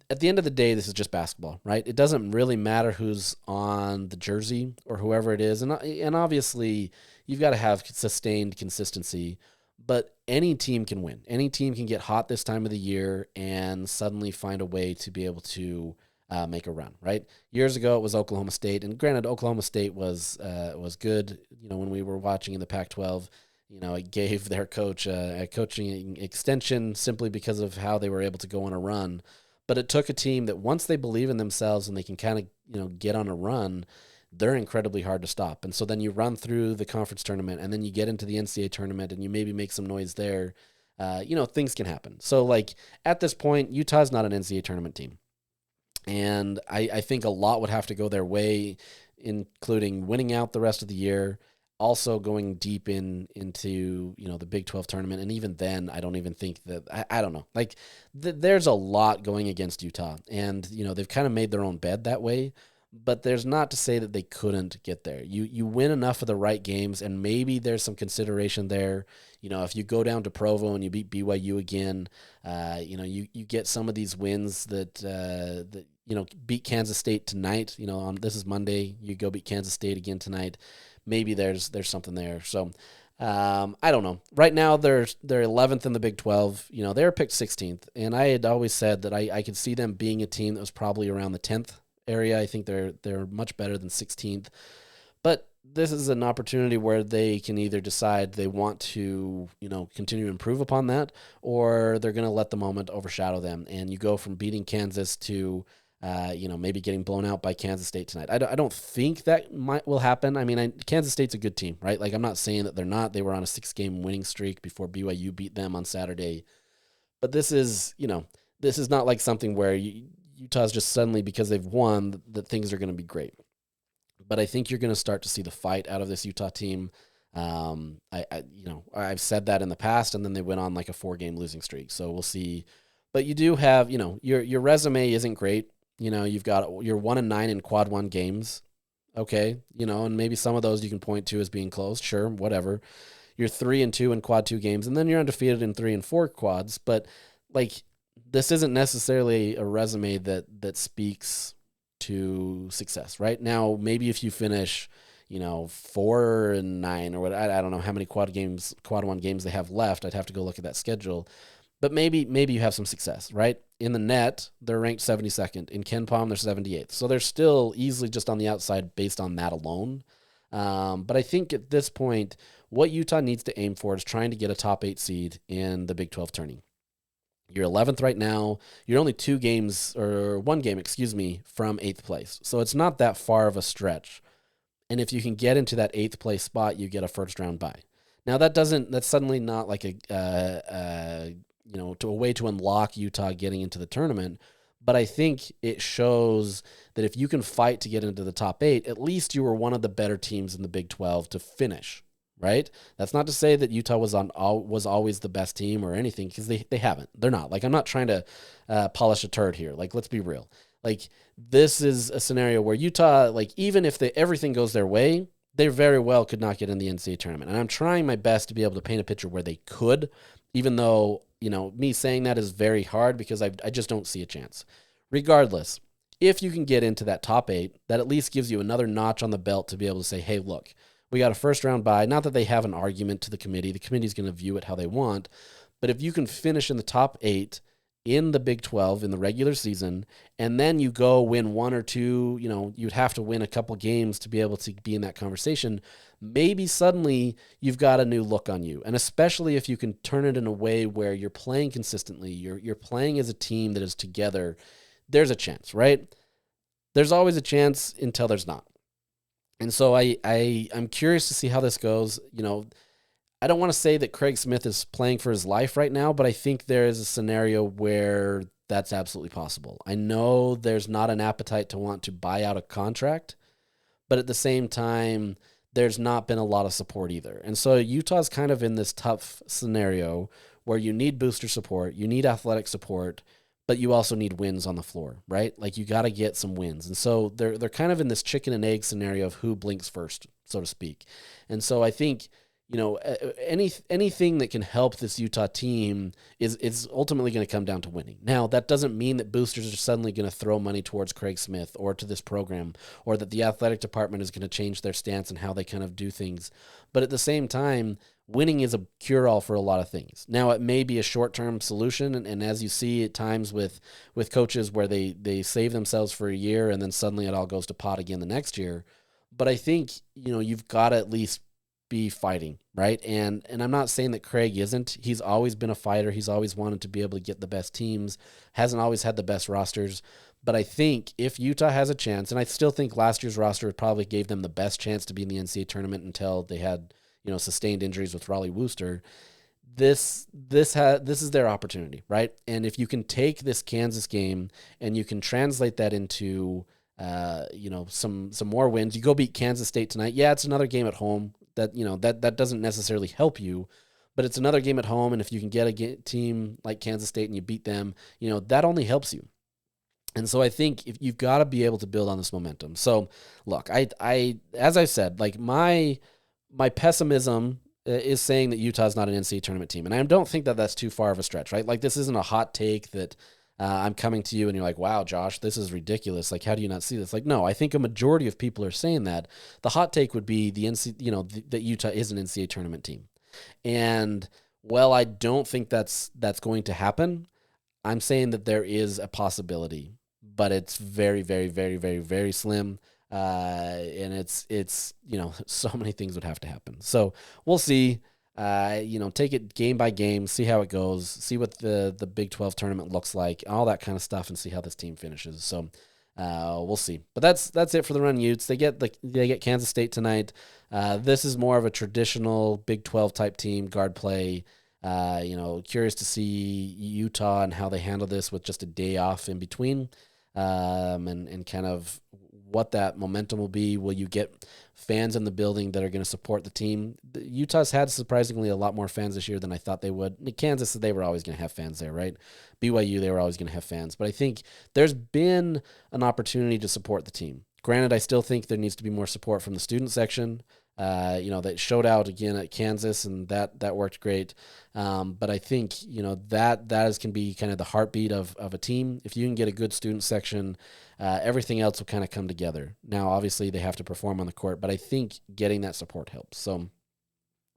at the end of the day, this is just basketball, right? It doesn't really matter who's on the jersey or whoever it is. And obviously, you've got to have sustained consistency, but any team can win. Any team can get hot this time of the year and suddenly find a way to be able to make a run, right? Years ago, it was Oklahoma State. And granted, Oklahoma State was good, when we were watching in the Pac-12. It gave their coach a coaching extension simply because of how they were able to go on a run. But it took a team that once they believe in themselves and they can kind of, get on a run, they're incredibly hard to stop. And so then you run through the conference tournament and then you get into the NCAA tournament and you maybe make some noise there. Things can happen. So at this point, Utah's not an NCAA tournament team. And I think a lot would have to go their way, including winning out the rest of the year, also going deep into the Big 12 tournament. And even then, I don't even think that, I don't know. There's a lot going against Utah. And, they've kind of made their own bed that way. But there's not to say that they couldn't get there. You win enough of the right games, and maybe there's some consideration there. If you go down to Provo and you beat BYU again, you get some of these wins that beat Kansas State tonight. This is Monday. You go beat Kansas State again tonight. Maybe there's something there. So I don't know. Right now they're 11th in the Big 12. They were picked 16th, and I had always said that I could see them being a team that was probably around the 10th area. I think they're much better than 16th. But this is an opportunity where they can either decide they want to, continue to improve upon that, or they're going to let the moment overshadow them. And you go from beating Kansas to maybe getting blown out by Kansas State tonight. I don't think that will happen. I mean, Kansas State's a good team, right? I'm not saying that they're not. They were on a 6-game winning streak before BYU beat them on Saturday. But this is not like something where Utah's just suddenly, because they've won, that things are going to be great. But I think you're going to start to see the fight out of this Utah team. I've said that in the past, and then they went on a 4-game losing streak. So we'll see. But you do have, your resume isn't great. You've got you're 1-9 in quad 1 games. Okay. And maybe some of those you can point to as being close. Sure. Whatever. You're 3-2 in quad 2 games, and then you're undefeated in 3 and 4 quads. But this isn't necessarily a resume that speaks to success, right? Now, maybe if you finish, 4-9 or what, I don't know how many quad 1 games they have left. I'd have to go look at that schedule. But maybe you have some success, right? In the net, they're ranked 72nd. In KenPom, they're 78th. So they're still easily just on the outside based on that alone. But I think at this point, what Utah needs to aim for is trying to get a top 8 seed in the Big 12 tourney. You're 11th right now. You're only 1 game, from 8th place. So it's not that far of a stretch. And if you can get into that 8th place spot, you get a first round bye. Now that's suddenly not to a way to unlock Utah getting into the tournament. But I think it shows that if you can fight to get into the top 8, at least you were one of the better teams in the Big 12 to finish. Right? That's not to say that Utah was always the best team or anything, because they haven't. They're not. I'm not trying to polish a turd here. Let's be real. This is a scenario where Utah, even if everything goes their way, they very well could not get in the NCAA tournament. And I'm trying my best to be able to paint a picture where they could, even though, me saying that is very hard because I just don't see a chance. Regardless, if you can get into that top 8, that at least gives you another notch on the belt to be able to say, hey, look, we got a first round bye. Not that they have an argument to the committee. The committee's going to view it how they want. But if you can finish in the top 8 in the Big 12 in the regular season, and then you go win 1 or 2, you'd have to win a couple games to be able to be in that conversation. Maybe suddenly you've got a new look on you. And especially if you can turn it in a way where you're playing consistently, you're playing as a team that is together, there's a chance, right? There's always a chance until there's not. And so I'm curious to see how this goes. I don't want to say that Craig Smith is playing for his life right now, but I think there is a scenario where that's absolutely possible. I know there's not an appetite to want to buy out a contract, but at the same time, there's not been a lot of support either. And so Utah's kind of in this tough scenario where you need booster support, you need athletic support, but you also need wins on the floor, right? You got to get some wins. And so they're kind of in this chicken and egg scenario of who blinks first, so to speak. And so I think, anything that can help this Utah team is ultimately going to come down to winning. Now, that doesn't mean that boosters are suddenly going to throw money towards Craig Smith or to this program, or that the athletic department is going to change their stance and how they kind of do things. But at the same time, winning is a cure-all for a lot of things. Now, it may be a short-term solution, and as you see at times with coaches where they save themselves for a year and then suddenly it all goes to pot again the next year. But I think, you've got to at least be fighting, right? And I'm not saying that Craig isn't. He's always been a fighter. He's always wanted to be able to get the best teams, hasn't always had the best rosters. But I think if Utah has a chance, and I still think last year's roster probably gave them the best chance to be in the NCAA tournament until they had, sustained injuries with Raleigh Wooster. This is their opportunity, right? And if you can take this Kansas game and you can translate that into some more wins, you go beat Kansas State tonight. Yeah, it's another game at home. That doesn't necessarily help you, but it's another game at home, and if you can get a team like Kansas State and you beat them, that only helps you. And so I think if you've got to be able to build on this momentum. So look, I as I said, like my pessimism is saying that Utah's not an NCAA tournament team, and I don't think that that's too far of a stretch, right? Like, this isn't a hot take that I'm coming to you and you're like, wow, Josh, this is ridiculous. Like, how do you not see this? Like, no, I think a majority of people are saying that. The hot take would be that Utah is an NCAA tournament team. And, well, I don't think that's going to happen. I'm saying that there is a possibility, but it's very, very, very, very, very slim. And it's so many things would have to happen. So we'll see. Take it game by game, see how it goes, see what the Big 12 tournament looks like, all that kind of stuff, and see how this team finishes. So we'll see. But that's it for the Runnin Utes. They get Kansas State tonight. This is more of a traditional Big 12 type team, guard play. Curious to see Utah and how they handle this with just a day off in between, and kind of what that momentum will be. Will you get fans in the building that are going to support the team? Utah's had surprisingly a lot more fans this year than I thought they would. Kansas, they were always going to have fans there, right? BYU, they were always going to have fans. But I think there's been an opportunity to support the team. Granted, I still think there needs to be more support from the student section. That showed out again at Kansas, and that worked great. But I think, that can be kind of the heartbeat of a team. If you can get a good student section, everything else will kind of come together. Now, obviously, they have to perform on the court, but I think getting that support helps. So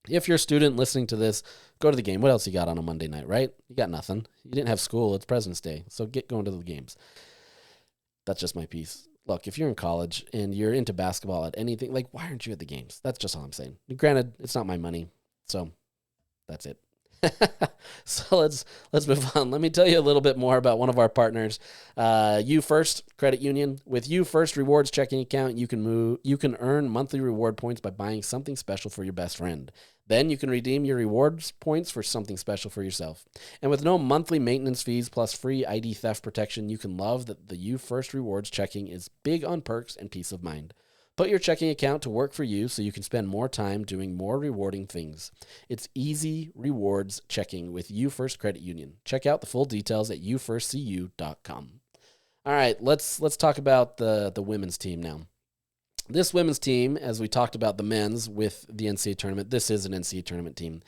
if you're a student listening to this, go to the game. What else you got on a Monday night, right? You got nothing. You didn't have school. It's President's Day. So get going to the games. That's just my piece. Look, if you're in college and you're into basketball at anything, like, why aren't you at the games? That's just all I'm saying. Granted, it's not my money, so that's it. So let's move on. Let me tell you a little bit more about one of our partners, You First Credit Union. With You First Rewards checking account, you can earn monthly reward points by buying something special for your best friend. Then you can redeem your rewards points for something special for yourself. And with no monthly maintenance fees plus free ID theft protection, you can love that the You First Rewards checking is big on perks and peace of mind. Put your checking account to work for you so you can spend more time doing more rewarding things. It's easy rewards checking with You First Credit Union. Check out the full details at youfirstcu.com. All right, let's talk about the women's team now. This women's team, as we talked about the men's with the NCAA tournament, this is an NCAA tournament team.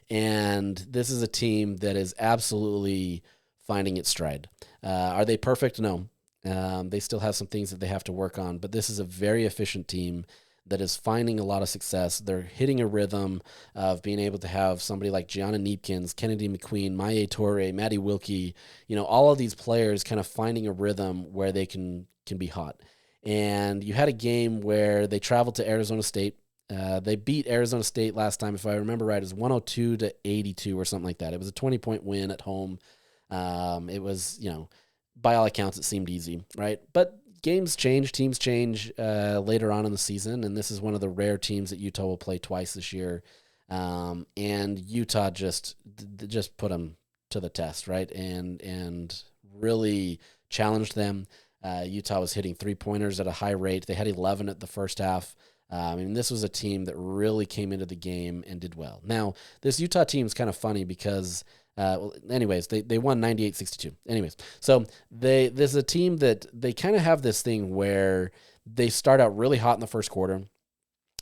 And this is a team that is absolutely finding its stride. Are they perfect? No. They still have some things that they have to work on, but this is a very efficient team that is finding a lot of success. They're hitting a rhythm of being able to have somebody like Gianna Neepkins, Kennedy McQueen, Maya Torre, Maddie Wilkie, all of these players kind of finding a rhythm where they can be hot. And you had a game where they traveled to Arizona State. They beat Arizona State last time, if I remember right. It was 102-82 or something like that. It was a 20-point win at home. It was, by all accounts, it seemed easy, right? But games change, teams change later on in the season, and this is one of the rare teams that Utah will play twice this year. And Utah just put them to the test, right? And really challenged them. Utah was hitting three-pointers at a high rate. They had 11 at the first half. This was a team that really came into the game and did well. Now, this Utah team is kind of funny because, they won 98-62. Anyways, so there's a team that they kind of have this thing where they start out really hot in the first quarter,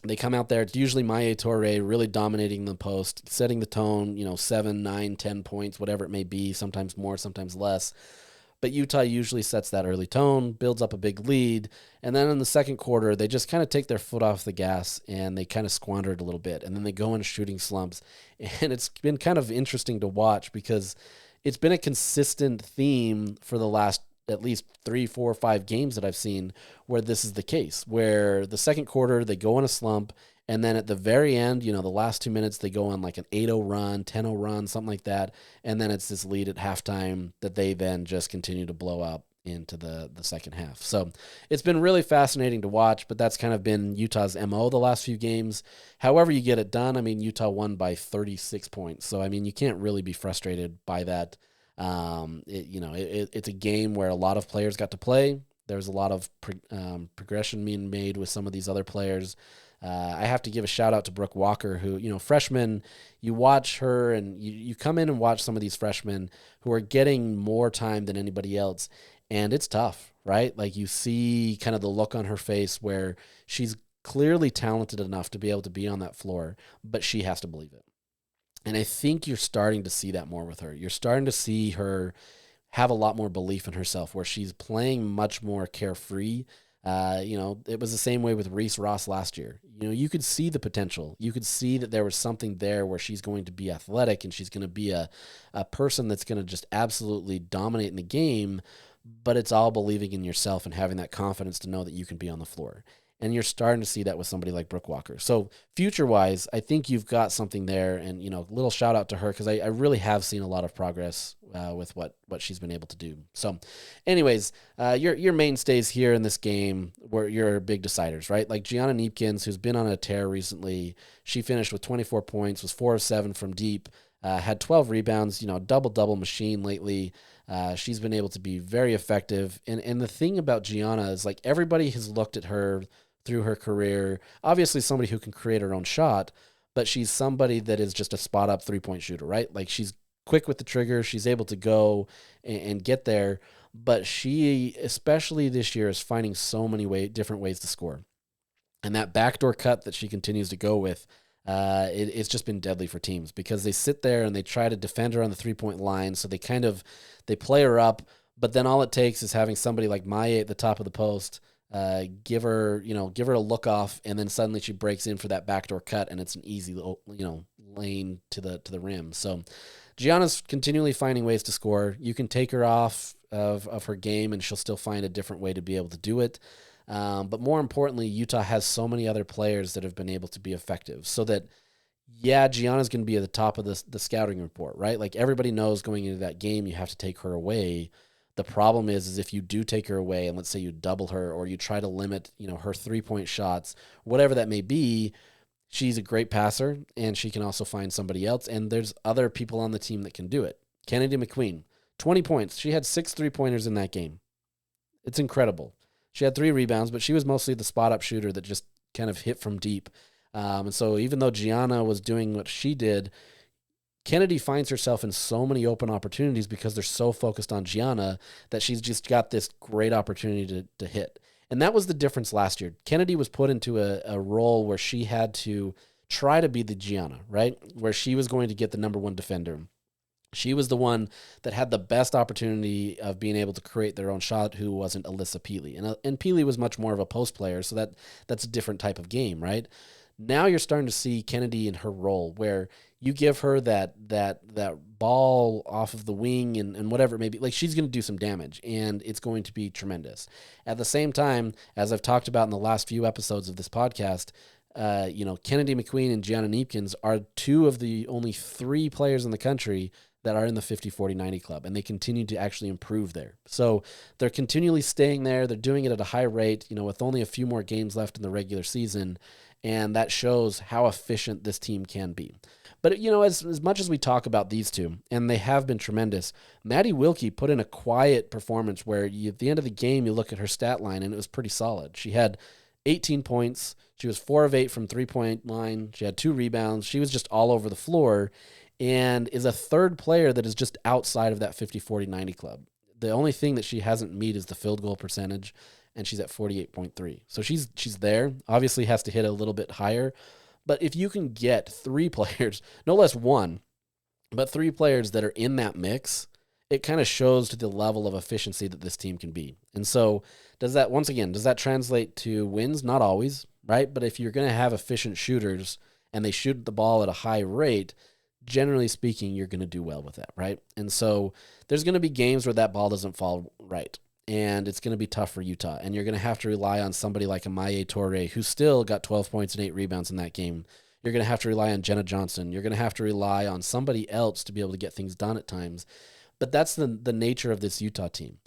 They come out there. It's usually Maya Toure really dominating the post, setting the tone, 7, 9, 10 points, whatever it may be, sometimes more, sometimes less. But Utah usually sets that early tone, builds up a big lead, and then in the second quarter, they just kind of take their foot off the gas and they kind of squander it a little bit. And then they go into shooting slumps. And it's been kind of interesting to watch because it's been a consistent theme for the last at least 3, 4, 5 games that I've seen where this is the case, where the second quarter they go in a slump, and then at the very end, the last 2 minutes, they go on like an 8-0 run, 10-0 run, something like that, and then it's this lead at halftime that they then just continue to blow up into the second half. So it's been really fascinating to watch, but that's kind of been Utah's MO the last few games. However you get it done, Utah won by 36 points, so you can't really be frustrated by that. It's a game where a lot of players got to play. There's a lot of progression being made with some of these other players. I have to give a shout out to Brooke Walker, who, freshman, you watch her and you come in and watch some of these freshmen who are getting more time than anybody else. And it's tough, right? Like you see kind of the look on her face where she's clearly talented enough to be able to be on that floor, but she has to believe it. And I think you're starting to see that more with her. You're starting to see her have a lot more belief in herself where she's playing much more carefree. It was the same way with Reese Ross last year. You could see the potential. You could see that there was something there where she's going to be athletic and she's going to be a person that's going to just absolutely dominate in the game, but it's all believing in yourself and having that confidence to know that you can be on the floor. And you're starting to see that with somebody like Brooke Walker. So future-wise, I think you've got something there. And, little shout-out to her because I really have seen a lot of progress with what she's been able to do. So anyways, your mainstays here in this game were your big deciders, right? Like Gianna Neepkins, who's been on a tear recently. She finished with 24 points, was 4 of 7 from deep, had 12 rebounds, double-double machine lately. She's been able to be very effective. And the thing about Gianna is like everybody has looked at her through her career, obviously somebody who can create her own shot, but she's somebody that is just a spot up 3-point shooter, right? Like she's quick with the trigger. She's able to go and get there, but she, especially this year, is finding so many different ways to score. And that backdoor cut that she continues to go with, it's just been deadly for teams because they sit there and they try to defend her on the 3-point line. So they play her up, but then all it takes is having somebody like Maya at the top of the post, give her a look off, and then suddenly she breaks in for that backdoor cut, and it's an easy, lane to the rim. So Gianna's continually finding ways to score. You can take her off of her game, and she'll still find a different way to be able to do it. But more importantly, Utah has so many other players that have been able to be effective, so that Gianna's going to be at the top of the scouting report, right? Like everybody knows going into that game, you have to take her away. The problem is if you do take her away and let's say you double her or you try to limit, her 3-point shots, whatever that may be, she's a great passer and she can also find somebody else. And there's other people on the team that can do it. Kennedy McQueen, 20 points. She had 6 3-pointers in that game. It's incredible. She had 3 rebounds, but she was mostly the spot-up shooter that just kind of hit from deep. And so even though Gianna was doing what she did, Kennedy finds herself in so many open opportunities because they're so focused on Gianna that she's just got this great opportunity to hit. And that was the difference last year. Kennedy was put into a role where she had to try to be the Gianna, right? Where she was going to get the number 1 defender. She was the one that had the best opportunity of being able to create their own shot, who wasn't Alyssa Peely. And Peely was much more of a post player, so that's a different type of game, right? Now you're starting to see Kennedy in her role where you give her that ball off of the wing and whatever it may be. Like she's going to do some damage, and it's going to be tremendous. At the same time, as I've talked about in the last few episodes of this podcast, Kennedy McQueen and Gianna Neepkins are 2 of the only 3 players in the country that are in the 50-40-90 club, and they continue to actually improve there. So they're continually staying there. They're doing it at a high rate, with only a few more games left in the regular season, and that shows how efficient this team can be. But, as much as we talk about these 2, and they have been tremendous, Maddie Wilkie put in a quiet performance where at the end of the game, you look at her stat line, and it was pretty solid. She had 18 points. She was 4 of 8 from 3-point line. She had 2 rebounds. She was just all over the floor, and is a third player that is just outside of that 50-40-90 club. The only thing that she hasn't met is the field goal percentage, and she's at 48.3. So she's there. Obviously has to hit a little bit higher. But if you can get 3 players, no less one, but 3 players that are in that mix, it kind of shows to the level of efficiency that this team can be. And so does that translate to wins? Not always, right? But if you're going to have efficient shooters and they shoot the ball at a high rate, generally speaking, you're going to do well with that, right? And so there's going to be games where that ball doesn't fall right. And it's going to be tough for Utah. And you're going to have to rely on somebody like a Maya Torre, who still got 12 points and 8 rebounds in that game. You're going to have to rely on Jenna Johnson. You're going to have to rely on somebody else to be able to get things done at times. But that's the nature of this Utah team.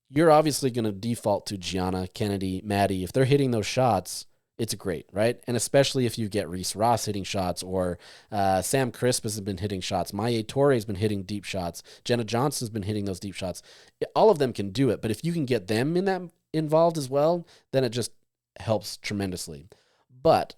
You're obviously going to default to Gianna, Kennedy, Maddie. If they're hitting those shots, it's great, right? And especially if you get Reese Ross hitting shots, or Sam Crisp has been hitting shots. Maya Torre has been hitting deep shots. Jenna Johnson's been hitting those deep shots. All of them can do it. But if you can get them involved as well, then it just helps tremendously. But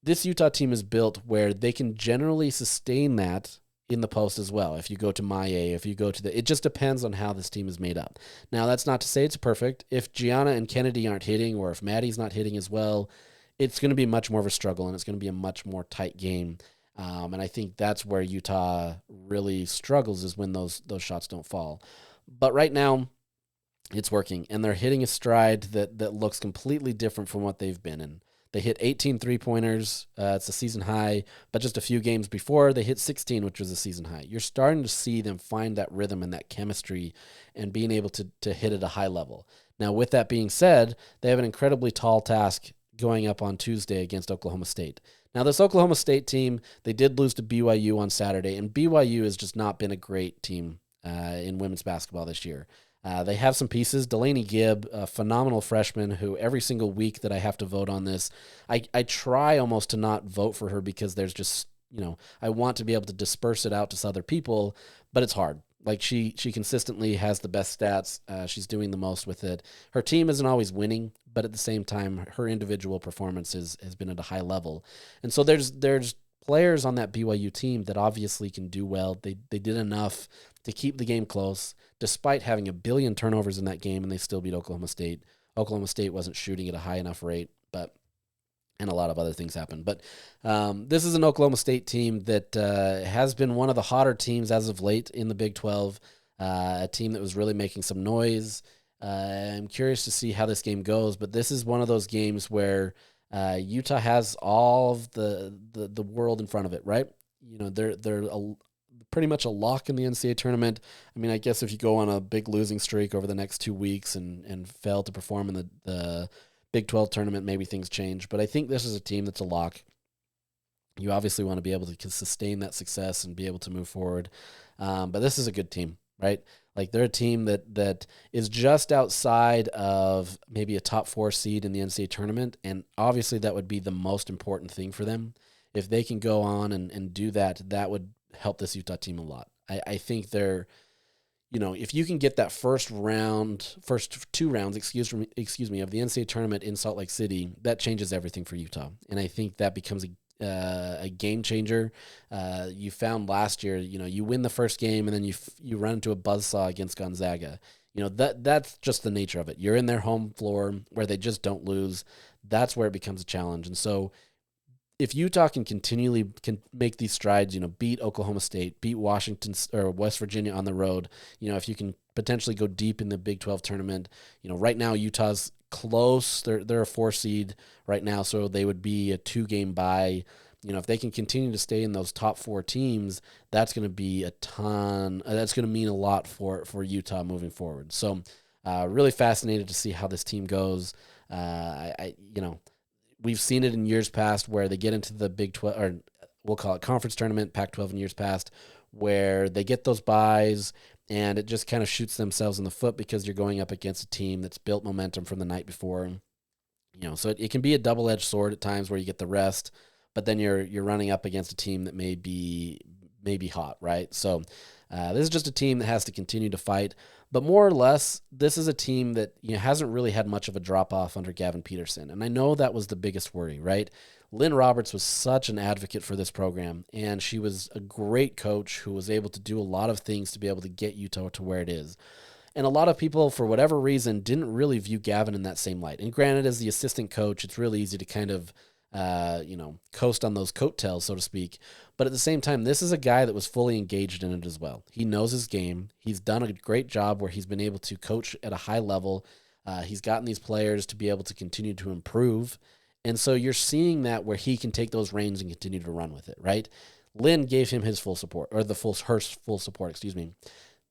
this Utah team is built where they can generally sustain that in the post as well. If you go to Maya, if you go to it just depends on how this team is made up. Now, that's not to say it's perfect. If Gianna and Kennedy aren't hitting, or if Maddie's not hitting as well, it's going to be much more of a struggle, and it's going to be a much more tight game. And I think that's where Utah really struggles, is when those shots don't fall. But right now, it's working, and they're hitting a stride that looks completely different from what they've been in. They hit 18 3-pointers. It's a season high, but just a few games before, they hit 16, which was a season high. You're starting to see them find that rhythm and that chemistry and being able to hit at a high level. Now, with that being said, they have an incredibly tall task going up on Tuesday against Oklahoma State. Now, this Oklahoma State team, they did lose to BYU on Saturday, and BYU has just not been a great team in women's basketball this year. They have some pieces. Delaney Gibb, a phenomenal freshman who every single week that I have to vote on this, I try almost to not vote for her, because there's just, I want to be able to disperse it out to other people, but it's hard. Like, she consistently has the best stats. She's doing the most with it. Her team isn't always winning, but at the same time, her individual performance has been at a high level. And so there's players on that BYU team that obviously can do well. They did enough to keep the game close, despite having a billion turnovers in that game, and they still beat Oklahoma State. Oklahoma State wasn't shooting at a high enough rate, and a lot of other things happened. But this is an Oklahoma State team that has been one of the hotter teams as of late in the Big 12, a team that was really making some noise. I'm curious to see how this game goes, but this is one of those games where Utah has all of the world in front of it, right? They're pretty much a lock in the NCAA tournament. I mean, I guess if you go on a big losing streak over the next 2 weeks and fail to perform in the Big 12 tournament, maybe things change. But I think this is a team that's a lock. You obviously want to be able to sustain that success and be able to move forward. But this is a good team, right? Like, they're a team that is just outside of maybe a top 4 seed in the NCAA tournament, and obviously that would be the most important thing for them. If they can go on and do that, that would help this Utah team a lot. I think they're, if you can get that first 2 rounds, excuse me, of the NCAA tournament in Salt Lake City, that changes everything for Utah. And I think that becomes a game changer. You found last year, you win the first game and then you run into a buzzsaw against Gonzaga. That's just the nature of it. You're in their home floor where they just don't lose. That's where it becomes a challenge. And so if Utah can make these strides, beat Oklahoma State, beat Washington or West Virginia on the road, if you can potentially go deep in the Big 12 tournament, right now Utah's close. They're a 4 seed right now, so they would be a 2-game bye. If they can continue to stay in those top 4 teams, that's going to be a ton. That's going to mean a lot for Utah moving forward. So, really fascinated to see how this team goes. We've seen it in years past where they get into the Big 12, or we'll call it conference tournament, Pac-12 in years past, where they get those buys and it just kind of shoots themselves in the foot because you're going up against a team that's built momentum from the night before. So it can be a double-edged sword at times where you get the rest, but then you're running up against a team that may be hot, right? So this is just a team that has to continue to fight. But more or less, this is a team that hasn't really had much of a drop-off under Gavin Peterson. And I know that was the biggest worry, right? Lynn Roberts was such an advocate for this program, and she was a great coach who was able to do a lot of things to be able to get Utah to where it is. And a lot of people, for whatever reason, didn't really view Gavin in that same light. And granted, as the assistant coach, it's really easy to kind of, coast on those coattails, so to speak. But at the same time, this is a guy that was fully engaged in it as well. He knows his game. He's done a great job where he's been able to coach at a high level. He's gotten these players to be able to continue to improve. And so you're seeing that where he can take those reins and continue to run with it, right? Lynn gave him his full support, or her full support, excuse me.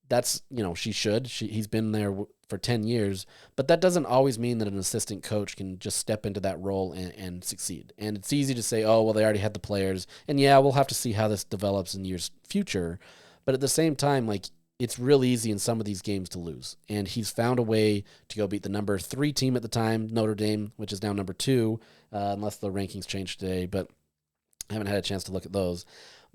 That's, she should. He's been there for 10 years, but that doesn't always mean that an assistant coach can just step into that role and succeed. And it's easy to say, oh, well, they already had the players, and yeah, we'll have to see how this develops in years future. But at the same time, it's real easy in some of these games to lose. And he's found a way to go beat the number 3 team at the time, Notre Dame, which is now number 2, unless the rankings change today, but I haven't had a chance to look at those.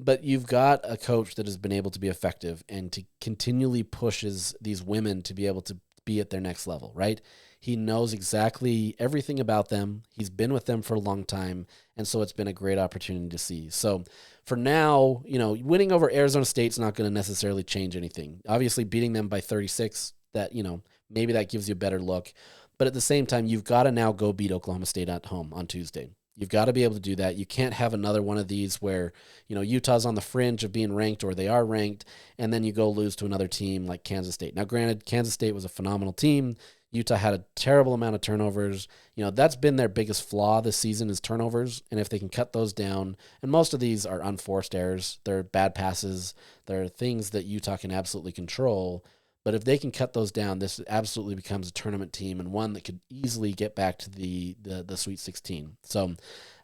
But you've got a coach that has been able to be effective and to continually pushes these women to be able to be at their next level, right? He knows exactly everything about them. He's been with them for a long time, and so it's been a great opportunity to see. So for now, winning over Arizona State's not going to necessarily change anything. Obviously, beating them by 36, that, maybe that gives you a better look. But at the same time, you've got to now go beat Oklahoma State at home on Tuesday. You've got to be able to do that. You can't have another one of these where, Utah's on the fringe of being ranked, or they are ranked, and then you go lose to another team like Kansas State. Now, granted, Kansas State was a phenomenal team. Utah had a terrible amount of turnovers. That's been their biggest flaw this season is turnovers. And if they can cut those down, and most of these are unforced errors, they're bad passes, they're things that Utah can absolutely control. But if they can cut those down, this absolutely becomes a tournament team and one that could easily get back to the Sweet 16. So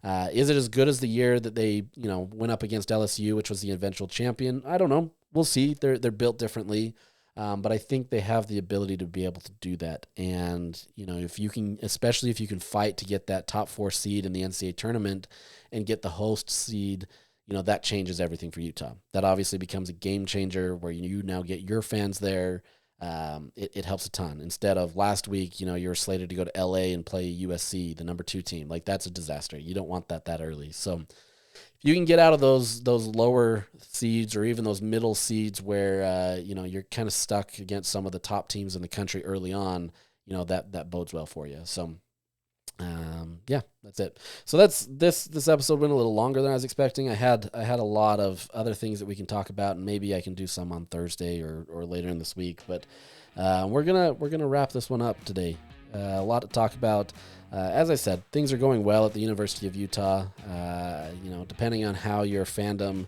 is it as good as the year that they, went up against LSU, which was the eventual champion? I don't know. We'll see. They're built differently. But I think they have the ability to be able to do that. And, if you can, especially if you can fight to get that top 4 seed in the NCAA tournament and get the host seed, that changes everything for Utah. That obviously becomes a game changer where you now get your fans there. It helps a ton. Instead of last week, you were slated to go to LA and play USC, the number 2 team. That's a disaster. You don't want that early. So if you can get out of those lower seeds or even those middle seeds where, you're kind of stuck against some of the top teams in the country early on, that bodes well for you. So that's it. So that's this episode went a little longer than I was expecting. I had a lot of other things that we can talk about, and maybe I can do some on Thursday or later in this week. But we're gonna wrap this one up today. A lot to talk about. As I said, things are going well at the University of Utah. Depending on how your fandom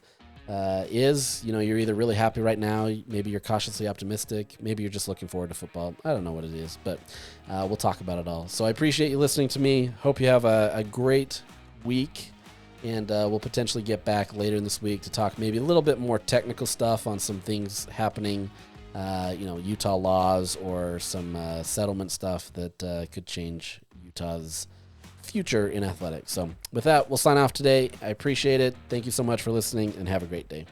is, you're either really happy right now, maybe you're cautiously optimistic, maybe you're just looking forward to football. I don't know what it is, but we'll talk about it all. So I appreciate you listening to me. Hope you have a great week, and we'll potentially get back later in this week to talk maybe a little bit more technical stuff on some things happening, Utah laws or some settlement stuff that could change Utah's future in athletics. So with that, we'll sign off today. I appreciate it. Thank you so much for listening, and have a great day.